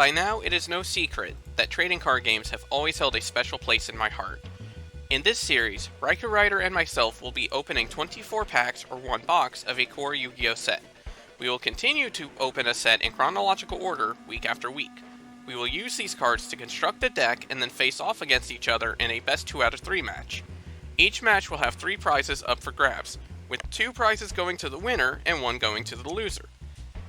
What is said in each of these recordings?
By now, it is no secret that trading card games have always held a special place in my heart. In this series, Raikourider and myself will be opening 24 packs or one box of a core Yu-Gi-Oh set. We will continue to open a set in chronological order week after week. We will use these cards to construct a deck and then face off against each other in a best 2 out of 3 match. Each match will have 3 prizes up for grabs, with 2 prizes going to the winner and 1 going to the loser.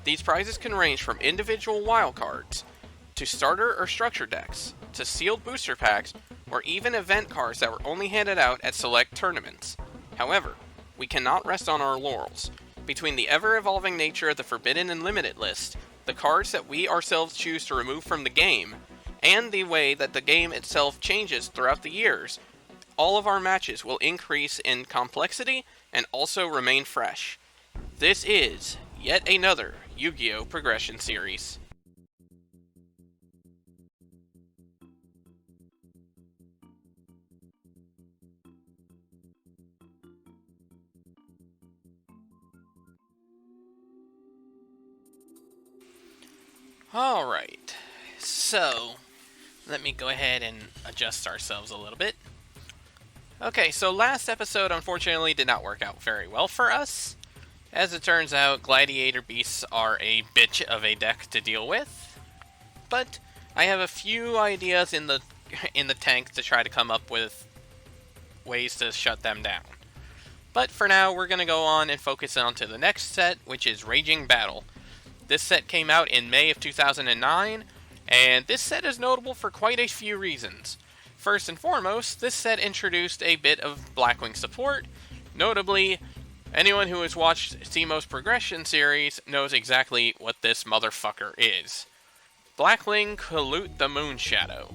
These prizes can range from individual wildcards, to starter or structure decks, to sealed booster packs, or even event cards that were only handed out at select tournaments. However, we cannot rest on our laurels. Between the ever-evolving nature of the Forbidden and Limited list, the cards that we ourselves choose to remove from the game, and the way that the game itself changes throughout the years, all of our matches will increase in complexity and also remain fresh. This is yet another Yu-Gi-Oh! Progression series. Alright, so let me go ahead and adjust ourselves a little bit. Okay, so last episode unfortunately did not work out very well for us. As it turns out, Gladiator Beasts are a bitch of a deck to deal with. But I have a few ideas in the tank to try to come up with ways to shut them down. But for now, we're going to go on and focus on to the next set, which is Raging Battle. This set came out in May of 2009, and this set is notable for quite a few reasons. First and foremost, this set introduced a bit of Blackwing support. Notably, anyone who has watched Cimoooooooo's Progression series knows exactly what this motherfucker is. Blackwing Colute the Moonshadow.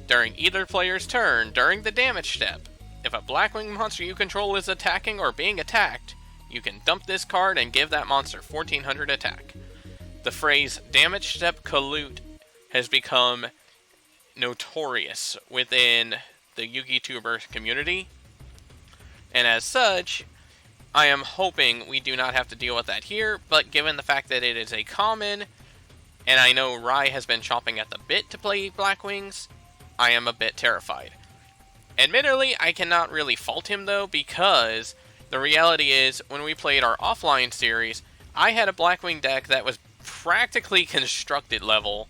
During either player's turn, during the damage step, if a Blackwing monster you control is attacking or being attacked, you can dump this card and give that monster 1400 attack. The phrase damage step Colute has become notorious within the Yu-Gi Tuber community, and as such, I am hoping we do not have to deal with that here, but given the fact that it is a common, and I know Rai has been chomping at the bit to play Blackwings, I am a bit terrified. Admittedly, I cannot really fault him though, because the reality is, when we played our offline series, I had a Blackwing deck that was practically constructed level,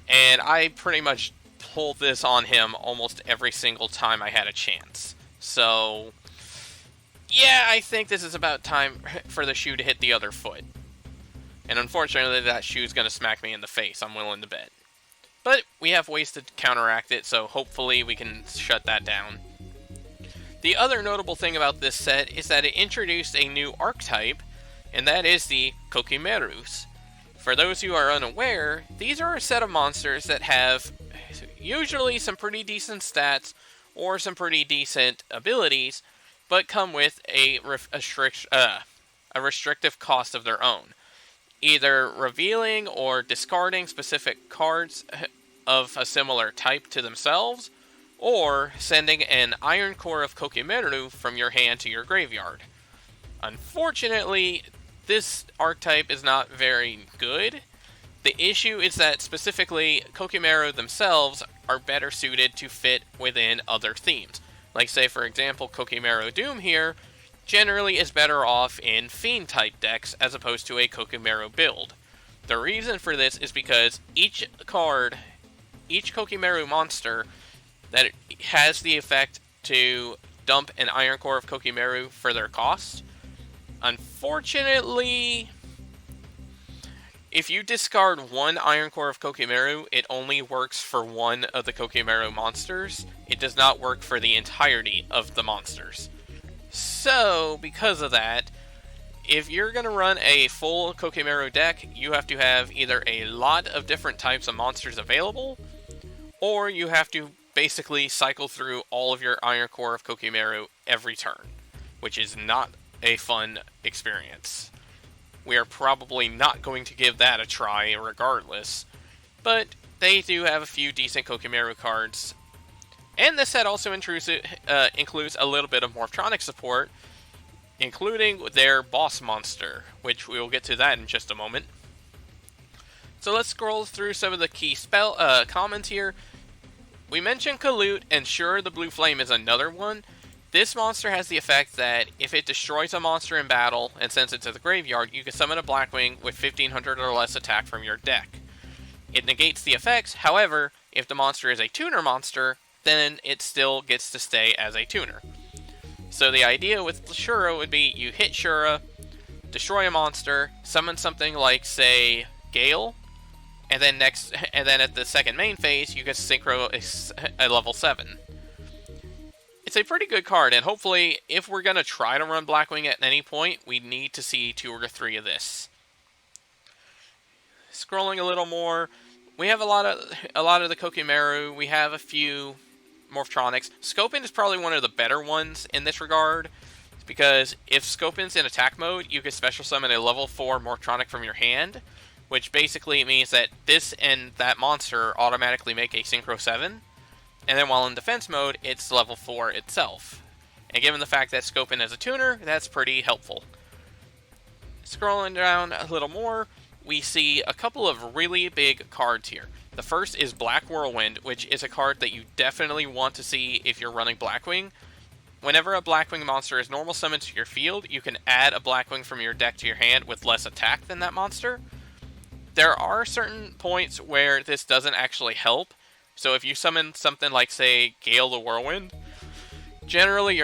and I pretty much pulled this on him almost every single time I had a chance. So, yeah, I think this is about time for the shoe to hit the other foot. And unfortunately, that shoe's going to smack me in the face, I'm willing to bet. But we have ways to counteract it, so hopefully we can shut that down. The other notable thing about this set is that it introduced a new archetype, and that is the Kokimerus. For those who are unaware, these are a set of monsters that have usually some pretty decent stats or some pretty decent abilities, but come with a restrictive cost of their own. Either revealing or discarding specific cards of a similar type to themselves, or sending an Iron Core of Kokimeru from your hand to your graveyard. Unfortunately, this archetype is not very good. The issue is that specifically Kokimeru themselves are better suited to fit within other themes. Like say for example Kokimeru Doom here generally is better off in Fiend type decks as opposed to a Kokimeru build. The reason for this is because each Kokimeru monster that has the effect to dump an Iron Core of Kokimeru for their cost. Unfortunately, if you discard one Iron Core of Kokimeru, it only works for one of the Kokimeru monsters. It does not work for the entirety of the monsters. So, because of that, if you're going to run a full Kokimeru deck, you have to have either a lot of different types of monsters available, or you have to basically cycle through all of your Iron Core of Kokimeru every turn, which is not a fun experience. We are probably not going to give that a try regardless, but they do have a few decent Kokimeru cards. And this set also includes a little bit of Morphtronic support, including their boss monster, which we will get to that in just a moment. So let's scroll through some of the key comments here. We mentioned Kaloot, and sure, the Blue Flame is another one. This monster has the effect that if it destroys a monster in battle and sends it to the graveyard, you can summon a Blackwing with 1500 or less attack from your deck. It negates the effects, however, if the monster is a tuner monster, then it still gets to stay as a tuner. So the idea with Shura would be you hit Shura, destroy a monster, summon something like, say, Gale, and then at the second main phase, you get Synchro a level 7. It's a pretty good card, and hopefully, if we're going to try to run Blackwing at any point, we need to see 2 or 3 of this. Scrolling a little more, we have a lot of the Kokimeru, we have a few Morphtronics. Scopin is probably one of the better ones in this regard, because if Scopin's in attack mode, you can special summon a level 4 Morphtronic from your hand, which basically means that this and that monster automatically make a Synchro 7, and then while in defense mode, it's level 4 itself. And given the fact that Scopin is a tuner, that's pretty helpful. Scrolling down a little more, we see a couple of really big cards here. The first is Black Whirlwind, which is a card that you definitely want to see if you're running Blackwing. Whenever a Blackwing monster is normal summoned to your field, you can add a Blackwing from your deck to your hand with less attack than that monster. There are certain points where this doesn't actually help. So if you summon something like, say, Gale the Whirlwind, generally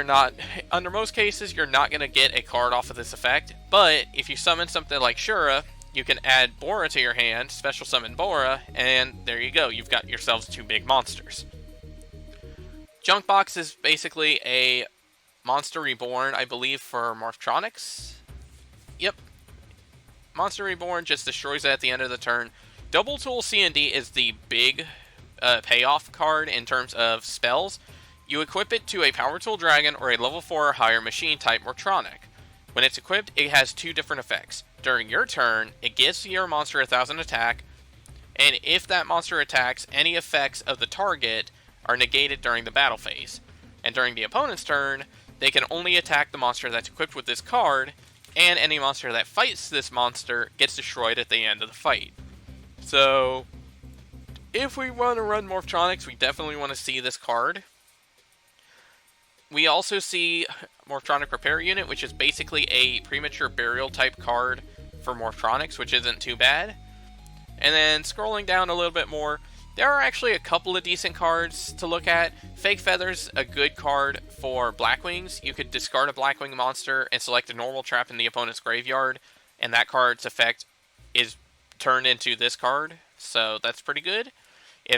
under most cases, you're not going to get a card off of this effect. But if you summon something like Shura, you can add Bora to your hand, special summon Bora, and there you go. You've got yourselves 2 big monsters. Junkbox is basically a Monster Reborn, I believe, for Morphtronics. Yep. Monster Reborn just destroys it at the end of the turn. Double Tool C&D is the big payoff card in terms of spells. You equip it to a Power Tool Dragon or a level 4 or higher machine type Morphtronic. When it's equipped, it has 2 different effects. During your turn, it gives your monster 1000 attack, and if that monster attacks, any effects of the target are negated during the battle phase. And during the opponent's turn, they can only attack the monster that's equipped with this card, and any monster that fights this monster gets destroyed at the end of the fight. So, if we want to run Morphtronics, we definitely want to see this card. We also see Morphtronic Repair Unit, which is basically a premature burial type card for Morphtronics, which isn't too bad. And then scrolling down a little bit more, there are actually a couple of decent cards to look at. Fake Feather's a good card for Blackwings. You could discard a Blackwing monster and select a normal trap in the opponent's graveyard, and that card's effect is turned into this card, so that's pretty good.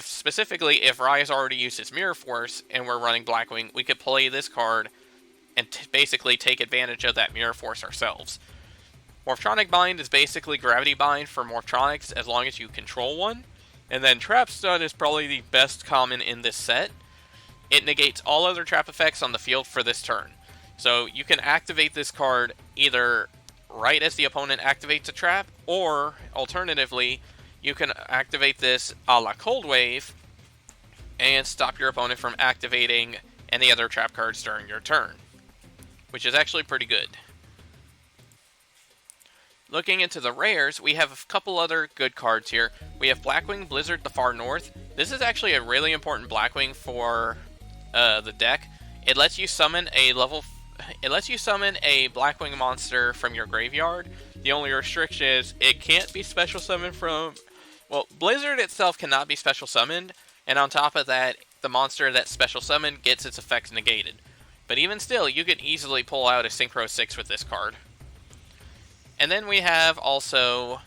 Specifically, if Rai already used his Mirror Force and we're running Blackwing, we could play this card and basically take advantage of that Mirror Force ourselves. Morphtronic Bind is basically Gravity Bind for Morphtronics as long as you control one. And then Trap Stud is probably the best common in this set. It negates all other trap effects on the field for this turn. So you can activate this card either right as the opponent activates a trap, or alternatively, you can activate this a la Cold Wave and stop your opponent from activating any other trap cards during your turn, which is actually pretty good. Looking into the rares, we have a couple other good cards here. We have Blackwing Blizzard the Far North. This is actually a really important Blackwing for the deck. It lets you summon a Blackwing monster from your graveyard. The only restriction is it can't be special summoned from... Well, Blizzard itself cannot be special summoned, and on top of that, the monster that's special summoned gets its effects negated. But even still, you can easily pull out a Synchro 6 with this card. And then we have also...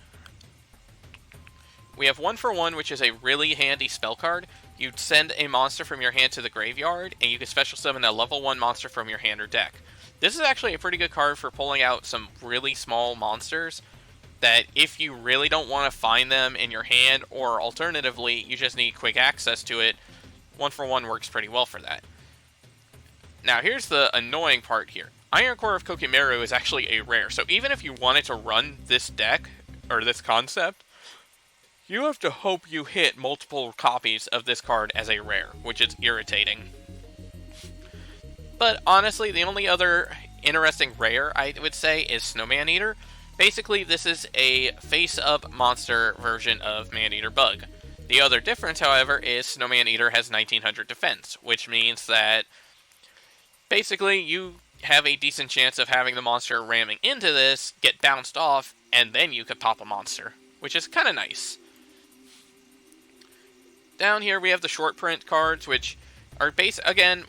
We have 1-for-1, which is a really handy spell card. You send a monster from your hand to the graveyard, and you can special summon a level 1 monster from your hand or deck. This is actually a pretty good card for pulling out some really small monsters that if you really don't want to find them in your hand, or alternatively, you just need quick access to it, 1-for-1 works pretty well for that. Now, here's the annoying part here. Iron Core of Kokimeru is actually a rare, so even if you wanted to run this deck, or this concept, you have to hope you hit multiple copies of this card as a rare, which is irritating. But honestly, the only other interesting rare I would say is Snowman Eater. Basically, this is a face-up monster version of Man-Eater Bug. The other difference, however, is Snowman Eater has 1900 defense, which means that basically you have a decent chance of having the monster ramming into this, get bounced off, and then you could pop a monster, which is kind of nice. Down here we have the short print cards, which are again,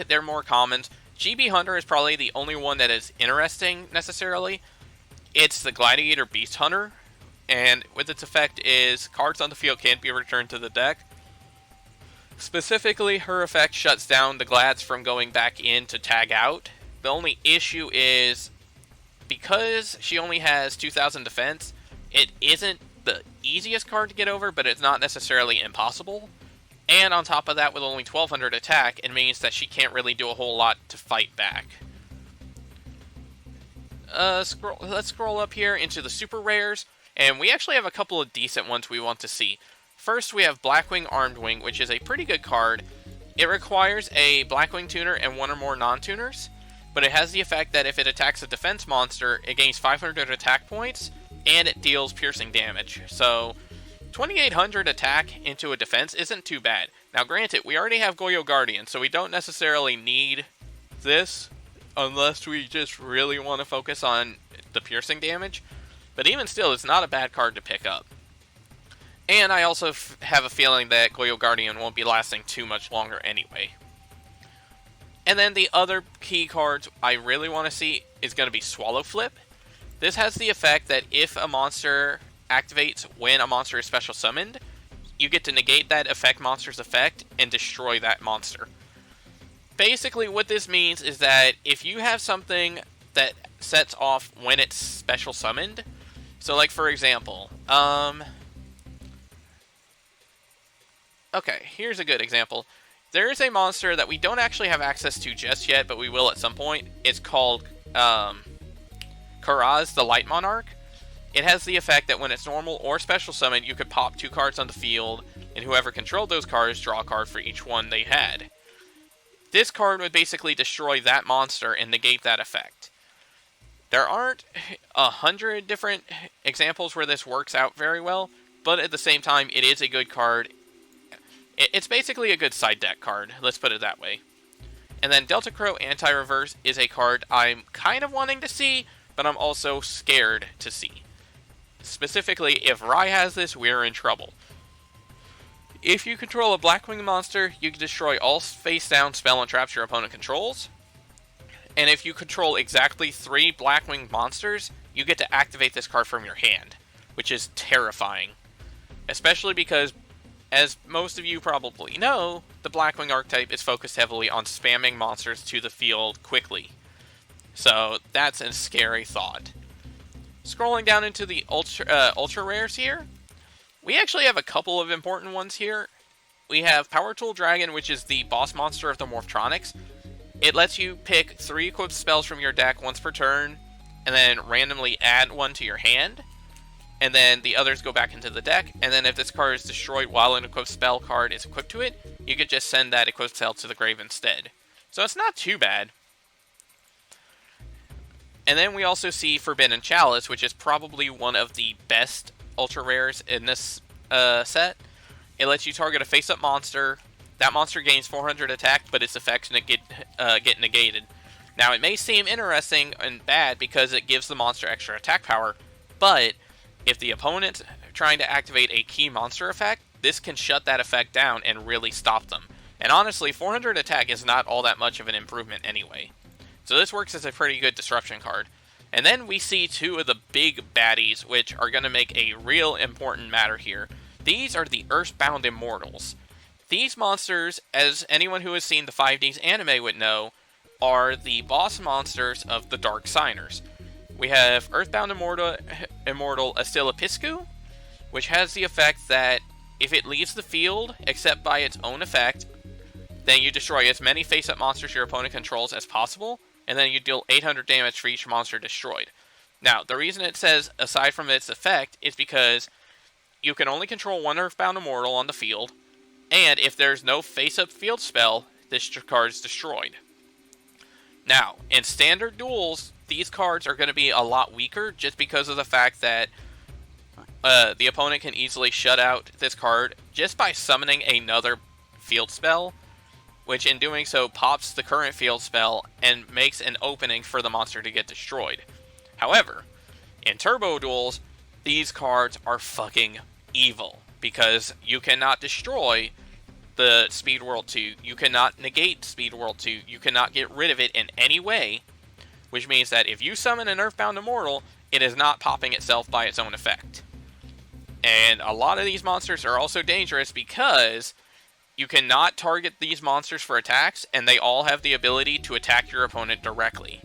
they're more commons. GB Hunter is probably the only one that is interesting, necessarily. It's the Gladiator Beast Hunter, and with its effect is cards on the field can't be returned to the deck. Specifically, her effect shuts down the Glads from going back in to tag out. The only issue is, because she only has 2000 defense, it isn't the easiest card to get over, but it's not necessarily impossible. And on top of that, with only 1200 attack, it means that she can't really do a whole lot to fight back. Let's scroll up here into the super rares, and we actually have a couple of decent ones we want to see. First, we have Blackwing Armed Wing, which is a pretty good card. It requires a Blackwing tuner and one or more non-tuners, but it has the effect that if it attacks a defense monster, it gains 500 attack points, and it deals piercing damage. So 2800 attack into a defense isn't too bad. Now granted, we already have Goyo Guardian, so we don't necessarily need this unless we just really want to focus on the piercing damage. But even still, it's not a bad card to pick up. And I also have a feeling that Goyo Guardian won't be lasting too much longer anyway. And then the other key cards I really want to see is going to be Swallow Flip. This has the effect that if a monster activates when a monster is special summoned, you get to negate that effect monster's effect and destroy that monster. Basically what this means is that if you have something that sets off when it's special summoned, so like for example, okay, here's a good example. There is a monster that we don't actually have access to just yet, but we will at some point. It's called Karaz, the Light Monarch. It has the effect that when it's normal or special summon, you could pop 2 cards on the field, and whoever controlled those cards draw a card for each one they had. This card would basically destroy that monster and negate that effect. There aren't 100 different examples where this works out very well, but at the same time, it is a good card. It's basically a good side deck card, let's put it that way. And then Delta Crow Anti-Reverse is a card I'm kind of wanting to see, but I'm also scared to see. Specifically, if Rai has this, we're in trouble. If you control a Blackwing monster, you can destroy all face-down spell and traps your opponent controls. And if you control exactly 3 Blackwing monsters, you get to activate this card from your hand, which is terrifying. Especially because, as most of you probably know, the Blackwing archetype is focused heavily on spamming monsters to the field quickly. So that's a scary thought. Scrolling down into the ultra rares here, we actually have a couple of important ones here. We have Power Tool Dragon, which is the boss monster of the Morphtronics. It lets you pick 3 equipped spells from your deck once per turn, and then randomly add one to your hand. And then the others go back into the deck, and then if this card is destroyed while an equipped spell card is equipped to it, you could just send that equipped spell to the grave instead. So it's not too bad. And then we also see Forbidden Chalice, which is probably one of the best ultra rares in this set. It lets you target a face-up monster. That monster gains 400 attack, but its effects get negated. Now, it may seem interesting and bad because it gives the monster extra attack power, but if the opponent's trying to activate a key monster effect, this can shut that effect down and really stop them. And honestly, 400 attack is not all that much of an improvement anyway. So this works as a pretty good disruption card. And then we see 2 of the big baddies, which are going to make a real important matter here. These are the Earthbound Immortals. These monsters, as anyone who has seen the 5Ds anime would know, are the boss monsters of the Dark Signers. We have Earthbound Immortal Asilipiscu, which has the effect that if it leaves the field, except by its own effect, then you destroy as many face-up monsters your opponent controls as possible, and then you deal 800 damage for each monster destroyed. Now, the reason it says, aside from its effect, is because you can only control 1 Earthbound Immortal on the field, and if there's no face-up field spell, this card is destroyed. Now, in standard duels, these cards are going to be a lot weaker just because of the fact that the opponent can easily shut out this card just by summoning another field spell, which in doing so pops the current field spell and makes an opening for the monster to get destroyed. However, in Turbo Duels, these cards are fucking evil because you cannot destroy the Speed World 2, you cannot negate Speed World 2, you cannot get rid of it in any way, which means that if you summon an Earthbound Immortal, it is not popping itself by its own effect. And a lot of these monsters are also dangerous because you cannot target these monsters for attacks, and they all have the ability to attack your opponent directly.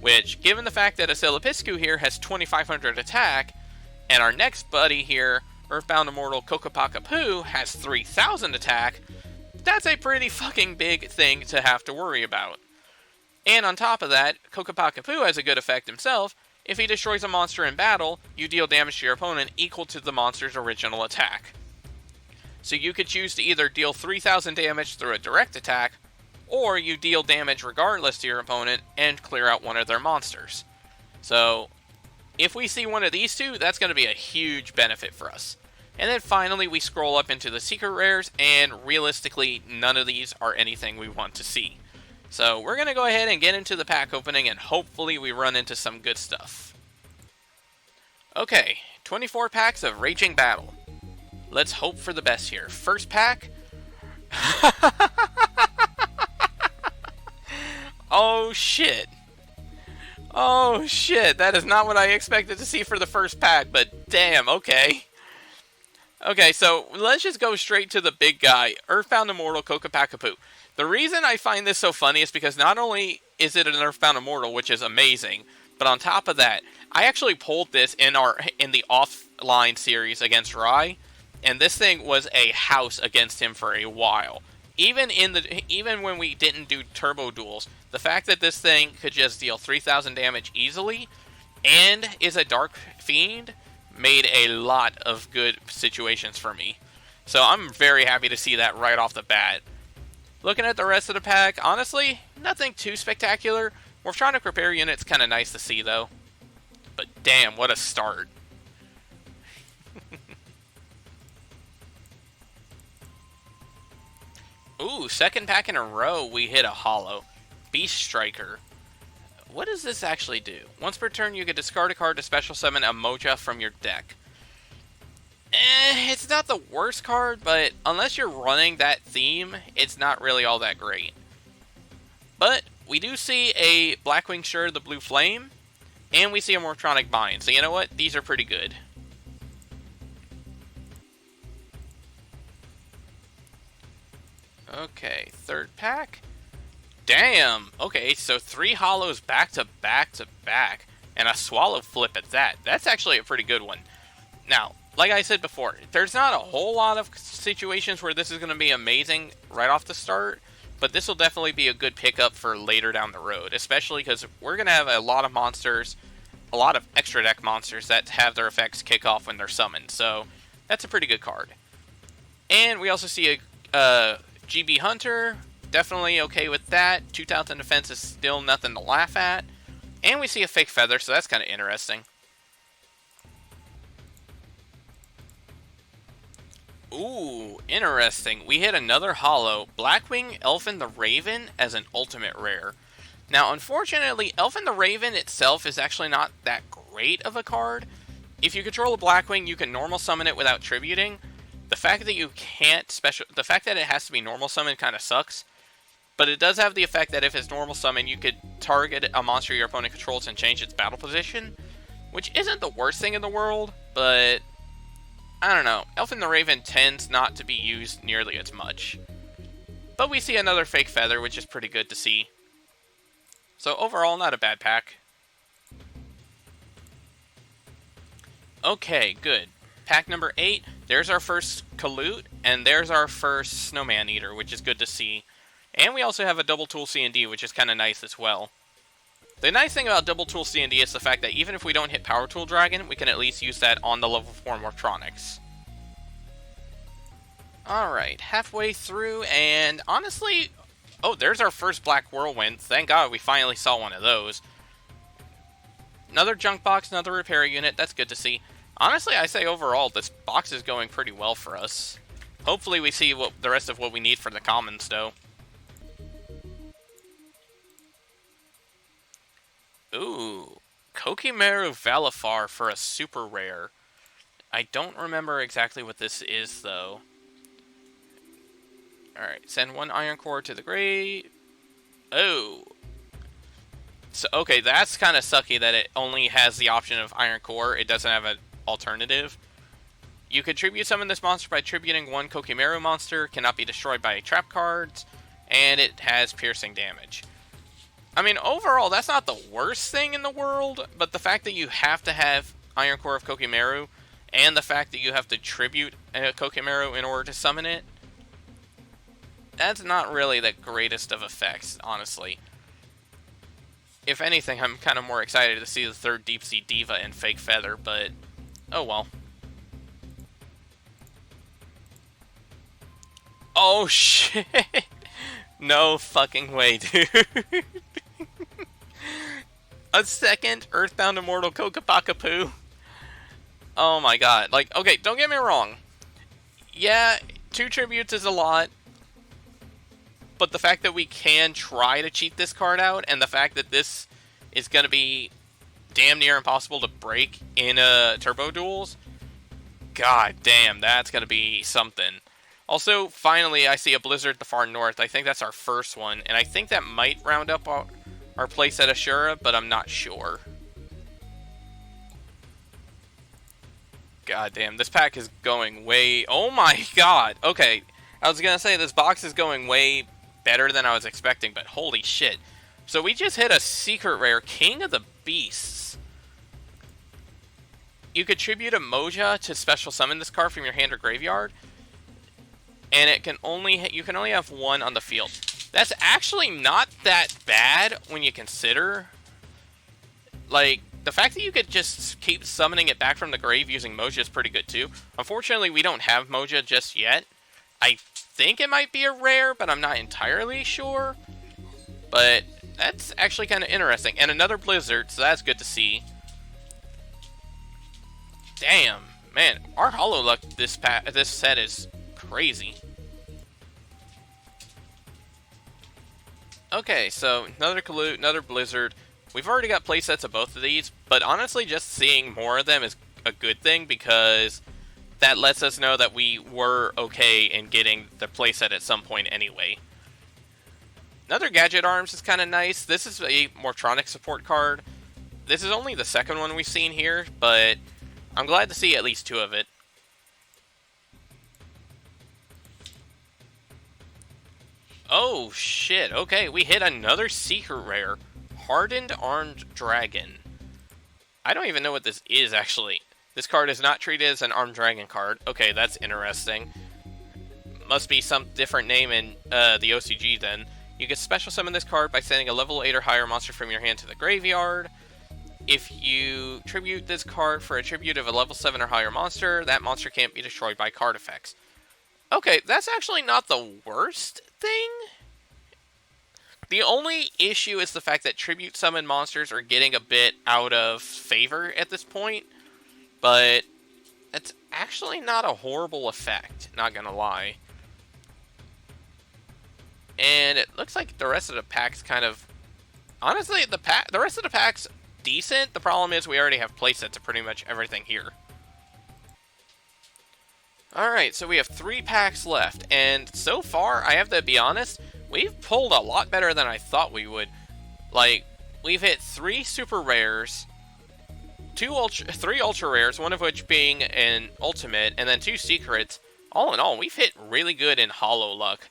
Which, given the fact that Asilapiscu here has 2500 attack, and our next buddy here, Earthbound Immortal Cocopacapoo, has 3000 attack, that's a pretty fucking big thing to have to worry about. And on top of that, Cocopacapoo has a good effect himself. If he destroys a monster in battle, you deal damage to your opponent equal to the monster's original attack. So you could choose to either deal 3000 damage through a direct attack, or you deal damage regardless to your opponent and clear out one of their monsters. So, if we see one of these two, that's going to be a huge benefit for us. And then finally we scroll up into the secret rares, and realistically none of these are anything we want to see. So we're going to go ahead and get into the pack opening, and hopefully we run into some good stuff. Okay, 24 packs of Raging Battle. Let's hope for the best here. First pack. Oh shit. Oh shit, that is not what I expected to see for the first pack, but damn, okay. Okay, so let's just go straight to the big guy, Earthbound Immortal Cocopacapoo. The reason I find this so funny is because not only is it an Earthbound Immortal, which is amazing, but on top of that, I actually pulled this in the offline series against Rai, and this thing was a house against him for a while. Even when we didn't do Turbo Duels, the fact that this thing could just deal 3000 damage easily and is a Dark Fiend made a lot of good situations for me. So I'm very happy to see that right off the bat. Looking at the rest of the pack, honestly, nothing too spectacular. Morptronic Repair Unit's kind of nice to see though. But damn, what a start. Ooh, second pack in a row, we hit a holo. Beast Striker. What does this actually do? Once per turn, you can discard a card to special summon a Moja from your deck. It's not the worst card, but unless you're running that theme, it's not really all that great. But we do see a Blackwing Shur, the Blue Flame, and we see a Morptronic Bind. So you know what? These are pretty good. Okay, third pack. Damn! Okay, so 3 holos back to back to back, and a Swallow Flip at that. That's actually a pretty good one. Now, like I said before, there's not a whole lot of situations where this is going to be amazing right off the start, but this will definitely be a good pickup for later down the road, especially because we're going to have a lot of monsters, a lot of extra deck monsters that have their effects kick off when they're summoned, so that's a pretty good card. And we also see a GB Hunter, definitely okay with that. 2000 defense is still nothing to laugh at. And we see a Fake Feather, so that's kind of interesting. Ooh, interesting. We hit another holo. Blackwing Elfin the Raven as an ultimate rare. Now, unfortunately, Elfin the Raven itself is actually not that great of a card. If you control a Blackwing, you can normal summon it without tributing. The fact that you can't the fact that it has to be normal summon kind of sucks. But it does have the effect that if it's normal summon, you could target a monster your opponent controls and change its battle position. Which isn't the worst thing in the world, but I don't know. Elfin the Raven tends not to be used nearly as much. But we see another Fake Feather, which is pretty good to see. So overall, not a bad pack. Okay, good. Pack number 8, there's our first Kaloot, and there's our first Snowman Eater, which is good to see. And we also have a Double Tool C&D, which is kind of nice as well. The nice thing about Double Tool C&D is the fact that even if we don't hit Power Tool Dragon, we can at least use that on the level 4 Morptronics. Alright, halfway through, and honestly, oh, there's our first Black Whirlwind. Thank God we finally saw one of those. another junk box, another repair unit. That's good to see. Honestly, I say overall, this box is going pretty well for us. Hopefully we see what the rest of what we need for the commons, though. Ooh, Kokimeru Valifar for a super rare. I don't remember exactly what this is, though. Alright, send one iron core to the grave. Oh. So, okay, that's kind of sucky that it only has the option of iron core. It doesn't have an alternative. You could tribute summon this monster by tributing one Kokimeru monster, cannot be destroyed by trap cards, and it has piercing damage. I mean, overall, that's not the worst thing in the world, but the fact that you have to have Iron Core of Kokimeru, and the fact that you have to tribute a Kokimeru in order to summon it, that's not really the greatest of effects, honestly. If anything, I'm kind of more excited to see the third Deep Sea Diva and Fake Feather, but oh well. Oh shit! No fucking way, dude. A second Earthbound Immortal Kokopakapoo. Oh my god. Like, okay, don't get me wrong. Yeah, 2 tributes is a lot. But the fact that we can try to cheat this card out, and the fact that this is going to be damn near impossible to break in turbo duels, god damn, that's going to be something. Also, finally, I see a Blizzard at the far north. I think that's our first one, and I think that might round up our place at Ashura, but I'm not sure. God damn, this pack is going way... Oh my god! Okay, I was going to say, this box is going way better than I was expecting, but holy shit. So we just hit a secret rare, King of the Beasts. You could tribute a Moja to special summon this card from your hand or graveyard, and it can you can only have 1 on the field. That's actually not that bad when you consider, like, the fact that you could just keep summoning it back from the grave using Moja is pretty good too. Unfortunately, we don't have Moja just yet. I think it might be a rare, but I'm not entirely sure. But that's actually kind of interesting. And another Blizzard, so that's good to see. Damn, man, our Hollow Luck this set is crazy. Okay, so another Kalute, another Blizzard. We've already got playsets of both of these, but honestly, just seeing more of them is a good thing because that lets us know that we were okay in getting the playset at some point anyway. Another Gadget Arms is kind of nice. This is a Mortronic support card. This is only the second one we've seen here, but I'm glad to see at least 2 of it. Oh shit, okay, we hit another secret rare. Hardened Armed Dragon. I don't even know what this is, actually. This card is not treated as an Armed Dragon card. Okay, that's interesting. Must be some different name in the OCG, then. You can special summon this card by sending a level 8 or higher monster from your hand to the graveyard. If you tribute this card for a tribute of a level 7 or higher monster, that monster can't be destroyed by card effects. Okay, that's actually not the worst thing. The only issue is the fact that tribute summon monsters are getting a bit out of favor at this point, but it's actually not a horrible effect, not gonna lie. And it looks like the rest of the pack's kind of... Honestly, the rest of the pack's decent. The problem is we already have playsets of pretty much everything here. Alright, so we have 3 packs left, and so far, I have to be honest, we've pulled a lot better than I thought we would. Like, we've hit 3 super rares, 3 ultra rares, one of which being an ultimate, and then 2 secrets. All in all, we've hit really good in Hollow Luck.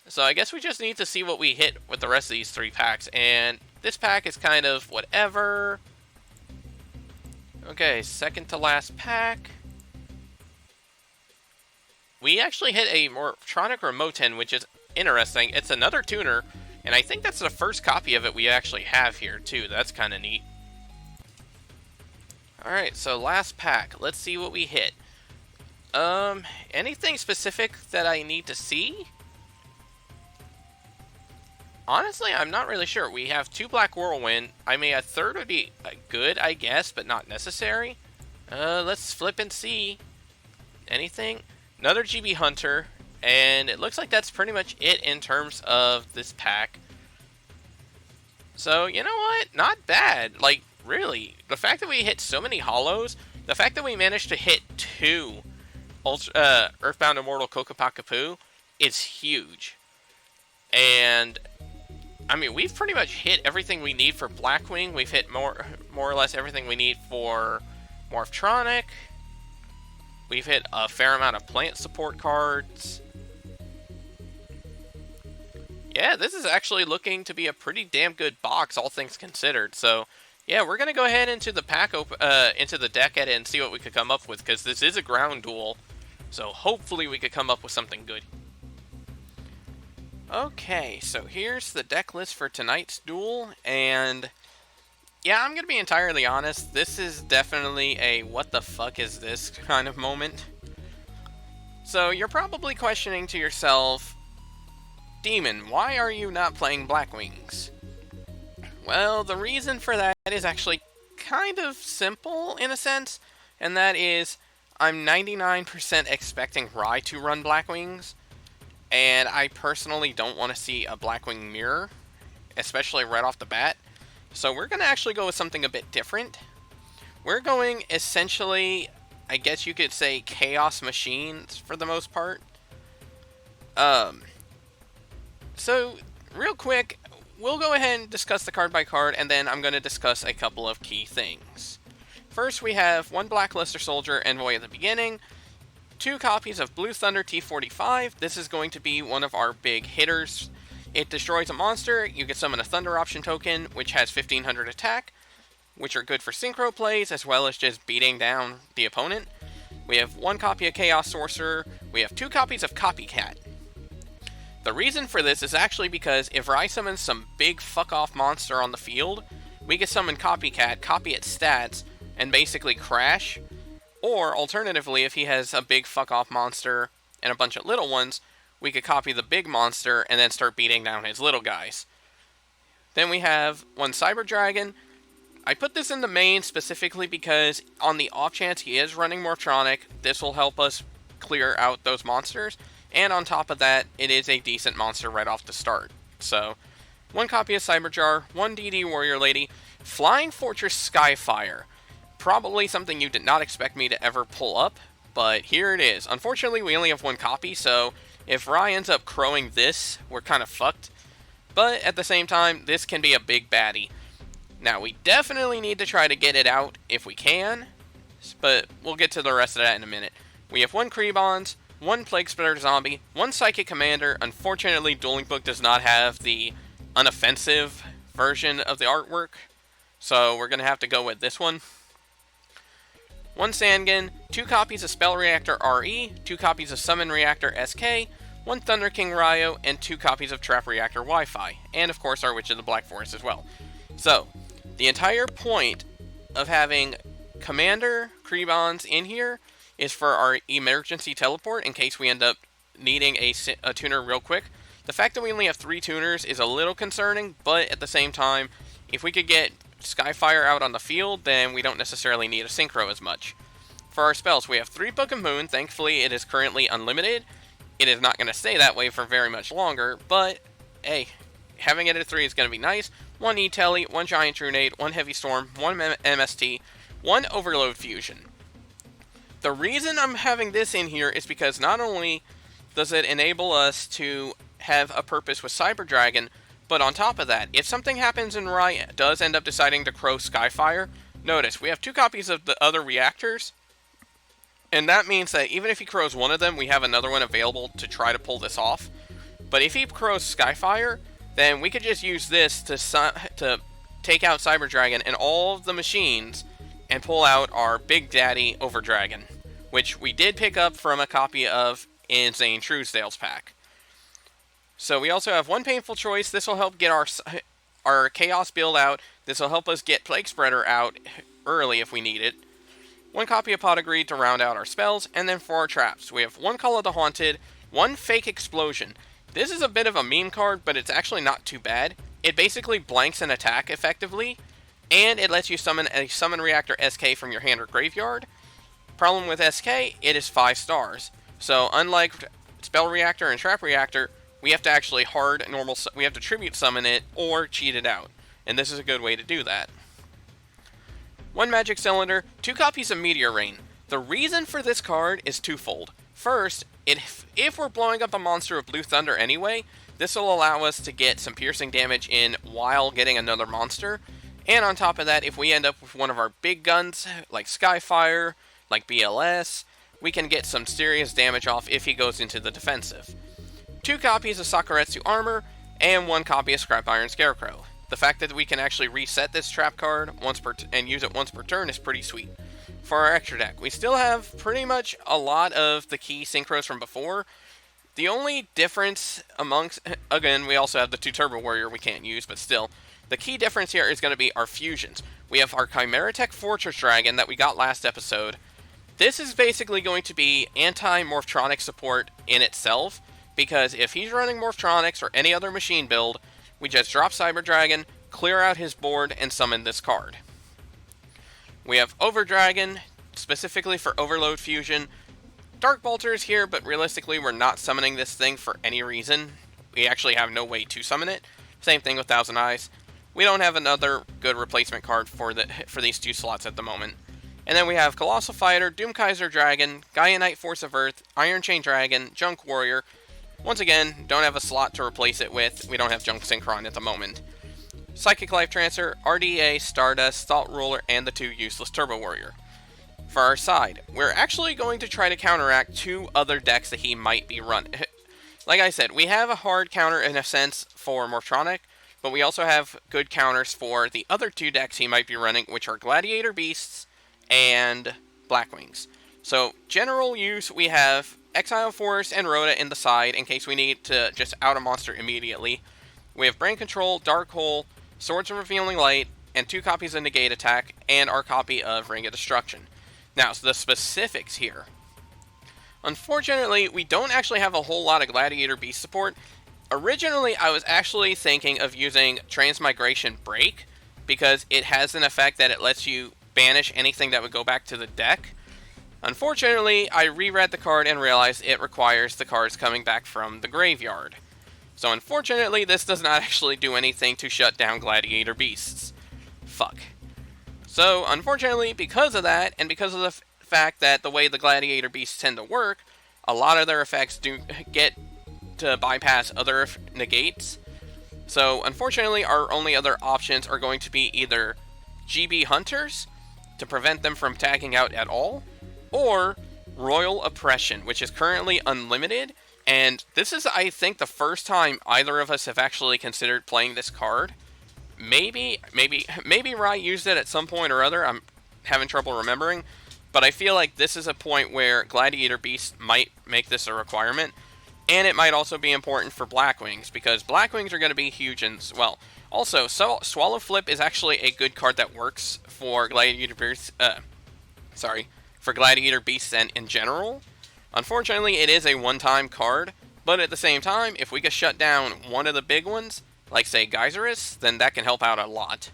So I guess we just need to see what we hit with the rest of these 3 packs, and this pack is kind of whatever. Okay, second to last pack. We actually hit a Mortronic Remoten, which is interesting. It's another tuner, and I think that's the first copy of it we actually have here, too. That's kind of neat. Alright, so last pack. Let's see what we hit. Anything specific that I need to see? Honestly, I'm not really sure. We have 2 Black Whirlwind. I mean, a third would be good, I guess, but not necessary. Let's flip and see. Anything? Another GB Hunter. And it looks like that's pretty much it in terms of this pack. So, you know what? Not bad. Like, really. The fact that we hit so many hollows, the fact that we managed to hit 2 Earthbound Immortal Kokopakapu is huge. And, I mean, we've pretty much hit everything we need for Blackwing. We've hit more or less everything we need for Morphtronic. We've hit a fair amount of plant support cards. Yeah, this is actually looking to be a pretty damn good box, all things considered. So, yeah, we're gonna go ahead into the into the deck edit and see what we could come up with, because this is a ground duel. So hopefully we could come up with something good. Okay, so here's the deck list for tonight's duel, and yeah, I'm gonna be entirely honest. This is definitely a what the fuck is this kind of moment. So you're probably questioning to yourself, Demon, why are you not playing Blackwings? Well, the reason for that is actually kind of simple in a sense, and that is I'm 99% expecting Rai to run Blackwings, and I personally don't want to see a Blackwing mirror, especially right off the bat. So we're going to actually go with something a bit different. We're going essentially, I guess you could say, Chaos Machines for the most part. So, real quick, we'll go ahead and discuss the card by card, and then I'm going to discuss a couple of key things. First, we have 1 Blackluster Soldier Envoy at the beginning, 2 copies of Blue Thunder T45. This is going to be one of our big hitters. It destroys a monster, you get summon a Thunder Option token, which has 1500 attack, which are good for synchro plays, as well as just beating down the opponent. We have 1 copy of Chaos Sorcerer, we have 2 copies of Copycat. The reason for this is actually because if Rai summons some big fuck-off monster on the field, we can summon Copycat, copy its stats, and basically crash. Or, alternatively, if he has a big fuck-off monster and a bunch of little ones, we could copy the big monster and then start beating down his little guys. Then we have 1 Cyber Dragon. I put this in the main specifically because on the off chance he is running Morphtronic, this will help us clear out those monsters. And on top of that, it is a decent monster right off the start. So, 1 copy of Cyberjar, 1 DD Warrior Lady, Flying Fortress Skyfire. Probably something you did not expect me to ever pull up, but here it is. Unfortunately, we only have 1 copy, so if Rai ends up crowing this, we're kind of fucked. But at the same time, this can be a big baddie. Now, we definitely need to try to get it out if we can, but we'll get to the rest of that in a minute. We have 1 Krebons, 1 Plague Spreader Zombie, 1 Psychic Commander. Unfortunately, Dueling Book does not have the unoffensive version of the artwork, so we're going to have to go with this one. 1 Sangan, 2 copies of Spell Reactor RE, 2 copies of Summon Reactor SK, 1 Thunder King Ryo, and 2 copies of Trap Reactor Wi-Fi, and of course our Witch of the Black Forest as well. So, the entire point of having Commander Krebons in here is for our emergency teleport in case we end up needing a tuner real quick. The fact that we only have 3 tuners is a little concerning, but at the same time, if we could get Skyfire out on the field, then we don't necessarily need a Synchro as much. For our spells, we have 3 Book of Moon. Thankfully, it is currently unlimited. It is not going to stay that way for very much longer, but hey, having it at 3 is going to be nice. 1 E-Telly, 1 Giant Trunade, 1 Heavy Storm, 1 MST, 1 Overload Fusion. The reason I'm having this in here is because not only does it enable us to have a purpose with Cyber Dragon, but on top of that, if something happens and Rai does end up deciding to crow Skyfire, notice we have 2 copies of the other reactors, and that means that even if he crows one of them, we have another one available to try to pull this off. But if he crows Skyfire, then we could just use this to take out Cyber Dragon and all of the machines and pull out our Big Daddy Overdragon, which we did pick up from a copy of in Zane Truesdale's pack. So we also have 1 Painful Choice. This will help get our Chaos build out. This will help us get Plague Spreader out early if we need it. 1 copy of Pot of Greed to round out our spells, and then for our traps, we have 1 Call of the Haunted, 1 Fake Explosion. This is a bit of a meme card, but it's actually not too bad. It basically blanks an attack effectively, and it lets you summon a Summon Reactor SK from your hand or graveyard. Problem with SK, it is 5 stars. So unlike Spell Reactor and Trap Reactor, we have to actually we have to Tribute Summon it or cheat it out. And this is a good way to do that. 1 Magic Cylinder, 2 copies of Meteor Rain. The reason for this card is twofold. First, if we're blowing up a monster with Blue Thunder anyway, this will allow us to get some piercing damage in while getting another monster. And on top of that, if we end up with one of our big guns, like Skyfire, like BLS, we can get some serious damage off if he goes into the defensive. 2 copies of Sakuretsu Armor, and 1 copy of Scrap Iron Scarecrow. The fact that we can actually reset this trap card and use it once per turn is pretty sweet. For our extra deck, we still have pretty much a lot of the key synchros from before. The only difference again, we also have the 2 Turbo Warrior we can't use, but still, the key difference here is going to be our fusions. We have our Chimeratech Fortress Dragon that we got last episode. This is basically going to be anti-Morphtronic support in itself, because if he's running Morphtronics or any other machine build, we just drop Cyber Dragon, clear out his board, and summon this card. We have Overdragon, specifically for Overload Fusion. Dark Bolter is here, but realistically we're not summoning this thing for any reason. We actually have no way to summon it. Same thing with Thousand Eyes. We don't have another good replacement card for these 2 slots at the moment. And then we have Colossal Fighter, Doomkaiser Dragon, Gaia Knight Force of Earth, Iron Chain Dragon, Junk Warrior. Once again, don't have a slot to replace it with. We don't have Junk Synchron at the moment. Psychic Life Transfer, RDA, Stardust, Salt Ruler, and the 2 useless Turbo Warrior. For our side, we're actually going to try to counteract 2 other decks that he might be running. Like I said, we have a hard counter in a sense for Morphtronic, but we also have good counters for the other 2 decks he might be running, which are Gladiator Beasts and Blackwings. So, general use, we have Exile Force and Rhoda in the side in case we need to just out a monster immediately. We have Brain Control, Dark Hole, Swords of Revealing Light, and 2 copies of Negate Attack, and our copy of Ring of Destruction. Now, so the specifics here. Unfortunately, we don't actually have a whole lot of Gladiator Beast support. Originally, I was actually thinking of using Transmigration Break, because it has an effect that it lets you banish anything that would go back to the deck. Unfortunately, I reread the card and realized it requires the cards coming back from the graveyard. So unfortunately, this does not actually do anything to shut down Gladiator Beasts. Fuck. So unfortunately, because of that, and because of the fact that the way the Gladiator Beasts tend to work, a lot of their effects do get to bypass other negates. So unfortunately, our only other options are going to be either GB Hunters, to prevent them from tagging out at all, or Royal Oppression, which is currently unlimited, and this is, I think, the first time either of us have actually considered playing this card. Maybe Rai used it at some point or other, I'm having trouble remembering, but I feel like this is a point where Gladiator Beast might make this a requirement, and it might also be important for Blackwings, because Blackwings are going to be huge, and, well, also, Swallow Flip is actually a good card that works for Gladiator Beasts, for Gladiator Beasts and in general. Unfortunately, it is a one-time card, but at the same time, if we can shut down one of the big ones, like say Geyserus, then that can help out a lot.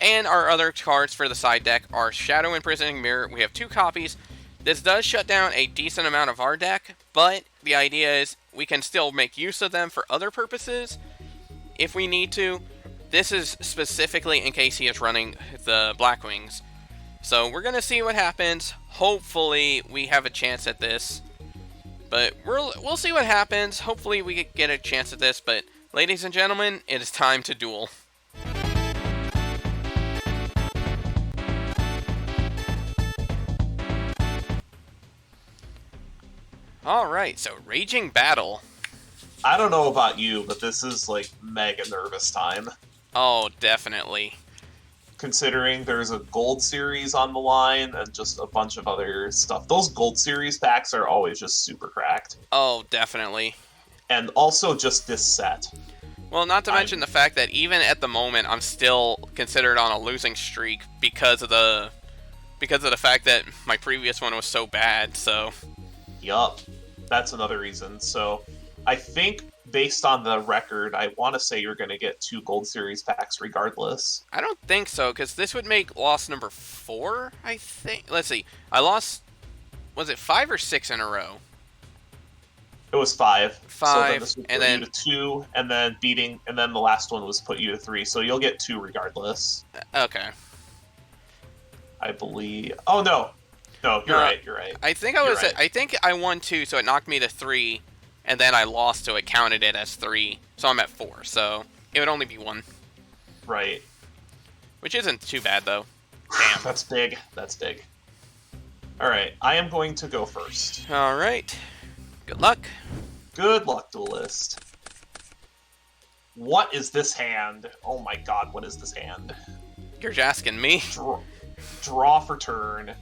And our other cards for the side deck are Shadow Imprisoning Mirror. We have 2 copies. This does shut down a decent amount of our deck, but the idea is we can still make use of them for other purposes if we need to. This is specifically in case he is running the Blackwings. So we're going to see what happens. Hopefully we have a chance at this. But we'll see what happens. Hopefully we get a chance at this. But ladies and gentlemen, it is time to duel. Alright, so Raging Battle. I don't know about you, but this is like mega nervous time. Oh, definitely. Considering there's a Gold Series on the line and just a bunch of other stuff. Those Gold Series packs are always just super cracked. Oh, definitely. And also just this set. Well, not to mention the fact that even at the moment, I'm still considered on a losing streak because of the fact that my previous one was so bad, so... Yup. That's another reason. So, I think based on the record, I want to say you're going to get 2 Gold Series packs regardless. I don't think so, because this would make loss number 4, I think. Let's see. I lost, was it 5 or 6 in a row? It was 5. 5, so then this would and put then you to 2, and then the last one was put you to 3, so you'll get 2 regardless. Okay. I believe. Oh no, you're right. I think I think I won 2, so it knocked me to 3, and then I lost, so it counted it as 3. So I'm at 4. So it would only be 1. Right. Which isn't too bad though. Damn. That's big. All right, I am going to go first. All right. Good luck. Good luck, duelist. What is this hand? Oh my god, what is this hand? You're just asking me. Draw for turn.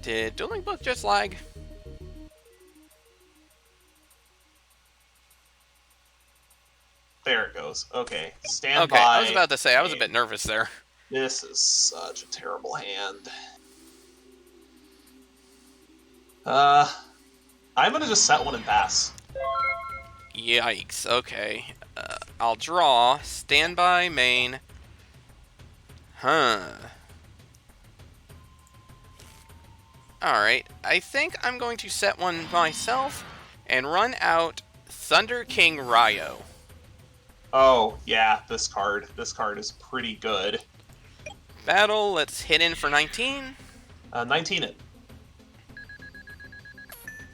Did Dueling Book just lag? There it goes. Okay, stand Okay, by. I was about to say, I was a bit nervous there. This is such a terrible hand. I'm gonna just set one and pass. Yikes, okay. I'll draw, standby, main. Huh. Alright, I think I'm going to set one myself and run out Thunder King Ryo. Oh, yeah, this card. This card is pretty good. Battle, let's hit in for 19. 19 it.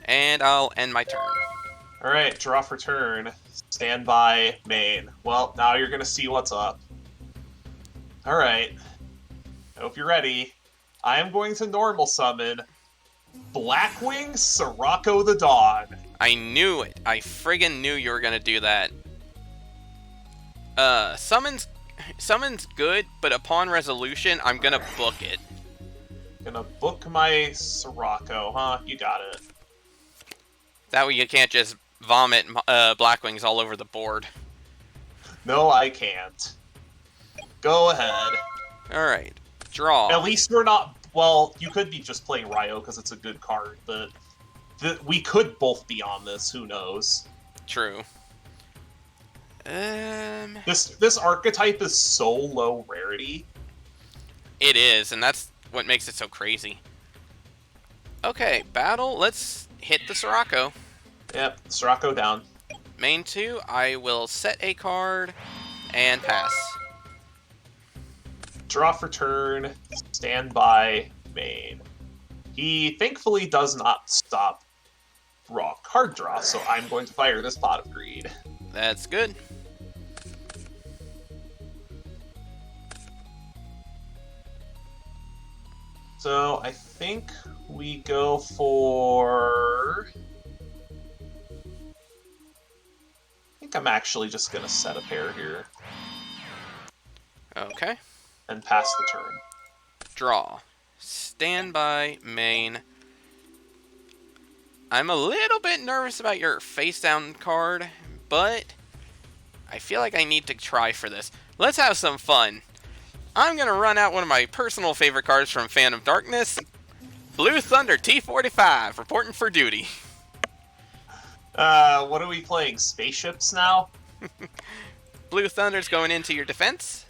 And I'll end my turn. Alright, draw for turn. Stand by, main. Well, now you're gonna see what's up. Alright. I hope you're ready. I am going to normal summon Blackwing Sirocco the Dawn. I knew it. I friggin' knew you were gonna do that. Summon's good, but upon resolution, I'm gonna book it. Gonna book my Sirocco, huh? You got it. That way you can't just vomit Blackwings all over the board. No, I can't. Go ahead. Alright. Draw. At least we're not... Well, you could be just playing Ryo because it's a good card, but we could both be on this. Who knows? True. This archetype is so low rarity. It is, and that's what makes it so crazy. Okay, battle. Let's hit the Sirocco. Yep, Sirocco down. Main 2, I will set a card and pass. Draw for turn, stand by, main. He thankfully does not stop raw card draw, so I'm going to fire this Pot of Greed. That's good. So I think we go for... I think I'm actually just going to set a pair here. Okay. And pass the turn. Draw. Standby, main. I'm a little bit nervous about your face down card, but I feel like I need to try for this. Let's have some fun. I'm going to run out one of my personal favorite cards from Phantom Darkness. Blue Thunder T-45, reporting for duty. What are we playing? Spaceships now? Blue Thunder's going into your defense.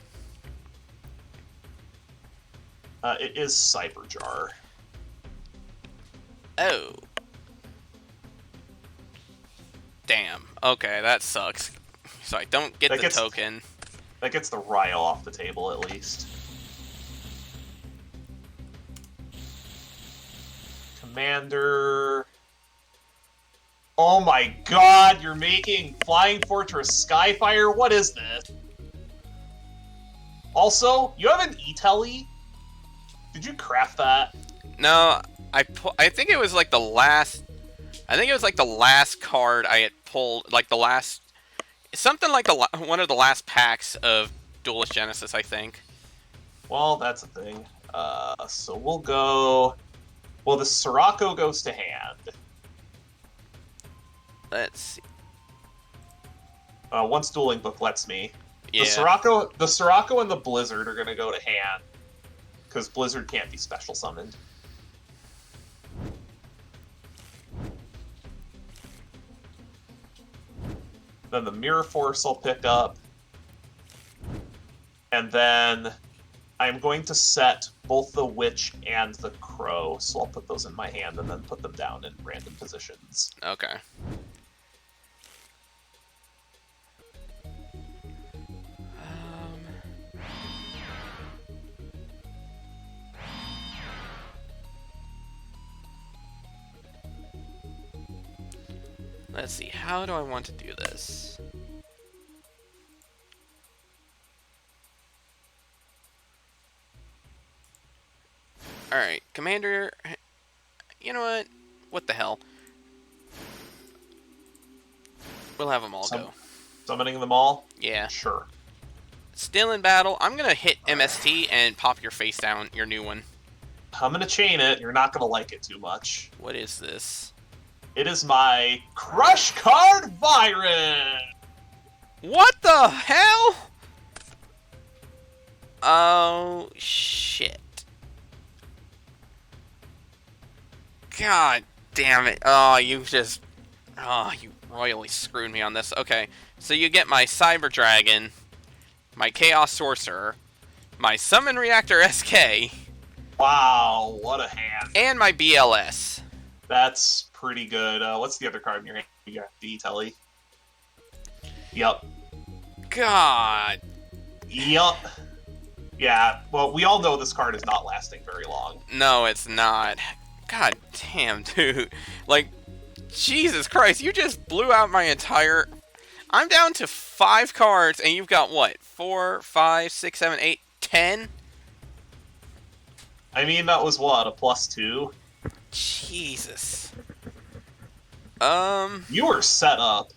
It is Cyberjar. Oh. Damn. Okay, that sucks. So I don't get the token. That gets the Ryo off the table, at least. Commander... Oh my god, you're making Flying Fortress Skyfire? What is this? Also, you have an E-Telly? Did you craft that? No, I think it was like the last... I think it was like the last card I had pulled, like the last... Something like one of the last packs of Duelist Genesis, I think. Well, that's a thing. So we'll go... Well, the Sirocco goes to hand. Let's see. Once Dueling Book lets me. Yeah. The Sirocco and the Blizzard are going to go to hand. Because Blizzard can't be special summoned. Then the Mirror Force I'll pick up. And then I'm going to set both the Witch and the Crow, so I'll put those in my hand and then put them down in random positions. Okay. Let's see, how do I want to do this? Alright, Commander... You know what? What the hell? We'll have them all go. Summoning them all? Yeah. Sure. Still in battle. I'm gonna hit MST and pop your face down, your new one. I'm gonna chain it. You're not gonna like it too much. What is this? It is my Crush Card Virus! What the hell? Oh, shit. God damn it. Oh, you royally screwed me on this. Okay, so you get my Cyber Dragon, my Chaos Sorcerer, my Summon Reactor SK, Wow, what a hand. and my BLS. That's pretty good. What's the other card in your hand? You got D-Telly. Yup. God. Yup. Yeah, well, we all know this card is not lasting very long. No, it's not. God damn, dude. Like, Jesus Christ, you just blew out my entire... I'm down to 5 cards, and you've got, what, 4, 5, 6, 7, 8, 10? I mean, that was what, a +2? Jesus. You were set up.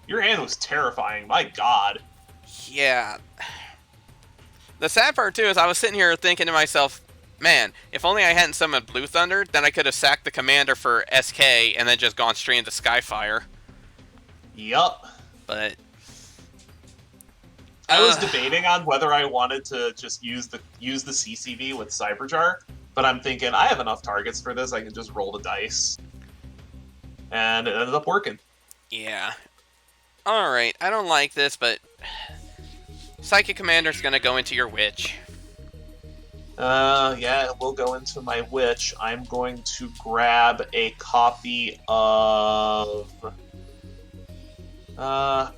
Your hand was terrifying, my god. Yeah. The sad part, too, is I was sitting here thinking to myself, man, if only I hadn't summoned Blue Thunder, then I could have sacked the commander for SK and then just gone straight into Skyfire. Yup. But... I was debating on whether I wanted to just use the CCV with Cyberjar, but I'm thinking I have enough targets for this, I can just roll the dice. And it ended up working. Yeah. Alright, I don't like this, but... Psychic Commander's gonna go into your Witch. Yeah, we'll go into my Witch. I'm going to grab a copy of... I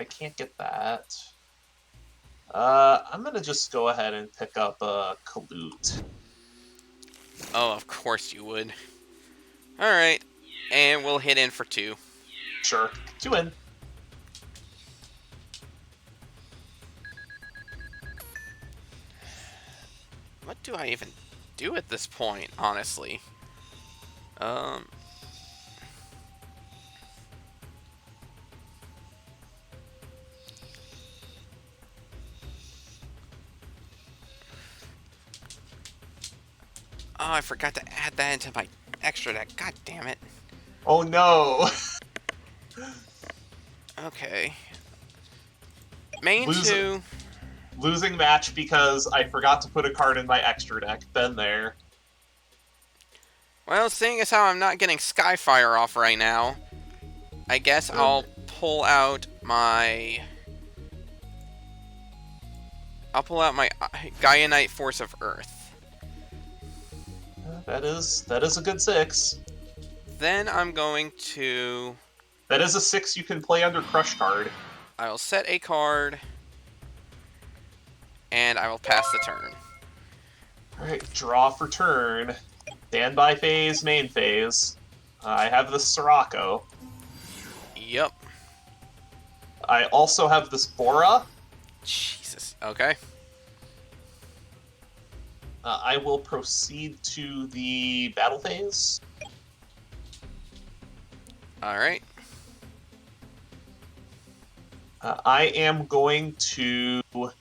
can't get that. I'm gonna just go ahead and pick up a Kalute. Oh, of course you would. Alright, and we'll hit in for 2. Sure. 2 in. What do I even do at this point, honestly? Oh, I forgot to add that into my extra deck. God damn it. Oh no! Okay. Main 2. Losing match because I forgot to put a card in my extra deck. Been there. Well, seeing as how I'm not getting Skyfire off right now, I guess I'll pull out my... Gaia Force of Earth. That is a good 6. Then I'm going to... That is a 6 you can play under Crush Card. I will set a card, and I will pass the turn. Alright, draw for turn. Standby phase, main phase. I have this Sirocco. Yep. I also have this Bora. Jesus. Okay. I will proceed to the battle phase. Alright. I am going to... Oh,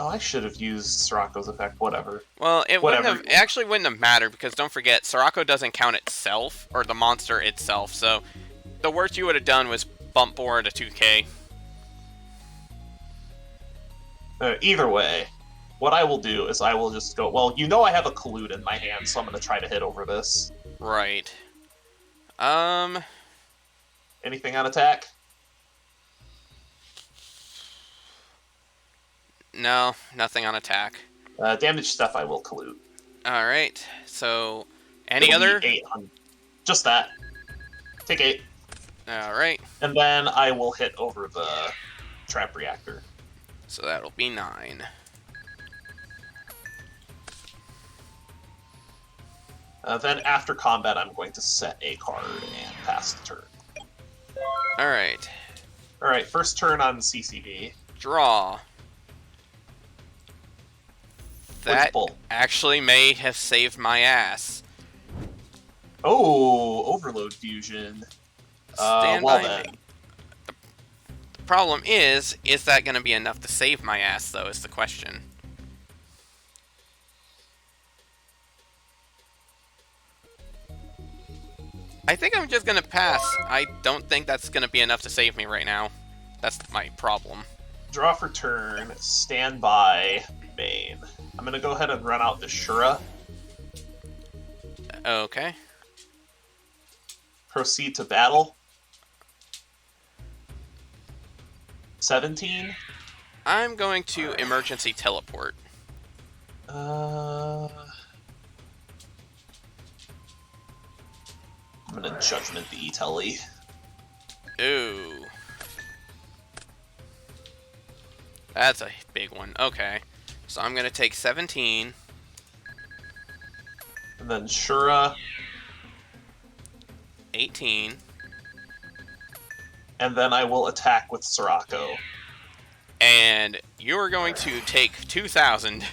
I should have used Sirocco's effect, whatever. Well, it actually wouldn't have mattered, because don't forget, Sirocco doesn't count itself, or the monster itself, so the worst you would have done was bump Bora to 2k. Either way. What I will do is I will just go, well, you know I have a collude in my hand, so I'm going to try to hit over this. Right. Anything on attack? No, nothing on attack. Damage stuff I will collude. Alright, so any It'll other? be 800. Just that. Take 8. Alright, And then I will hit over the trap reactor. so that'll be 9. Then after combat, I'm going to set a card and pass the turn. Alright, Alright, first turn on CCV. draw. That Pull. actually may have saved my ass. Oh, overload fusion. Stand Well by then. me. The problem is that going to be enough to save my ass, though, is the question. I think I'm just going to pass. I don't think that's going to be enough to save me right now. That's my problem. Draw for turn, stand by, main. I'm going to go ahead and run out the Shura. Okay. Proceed to battle. 17. I'm going to emergency teleport. I'm going to judgment the E-Telly. Ooh. That's a big one. Okay. So I'm going to take 17. And then Shura. 18. And then I will attack with Sirocco. And you're going to take 2,000.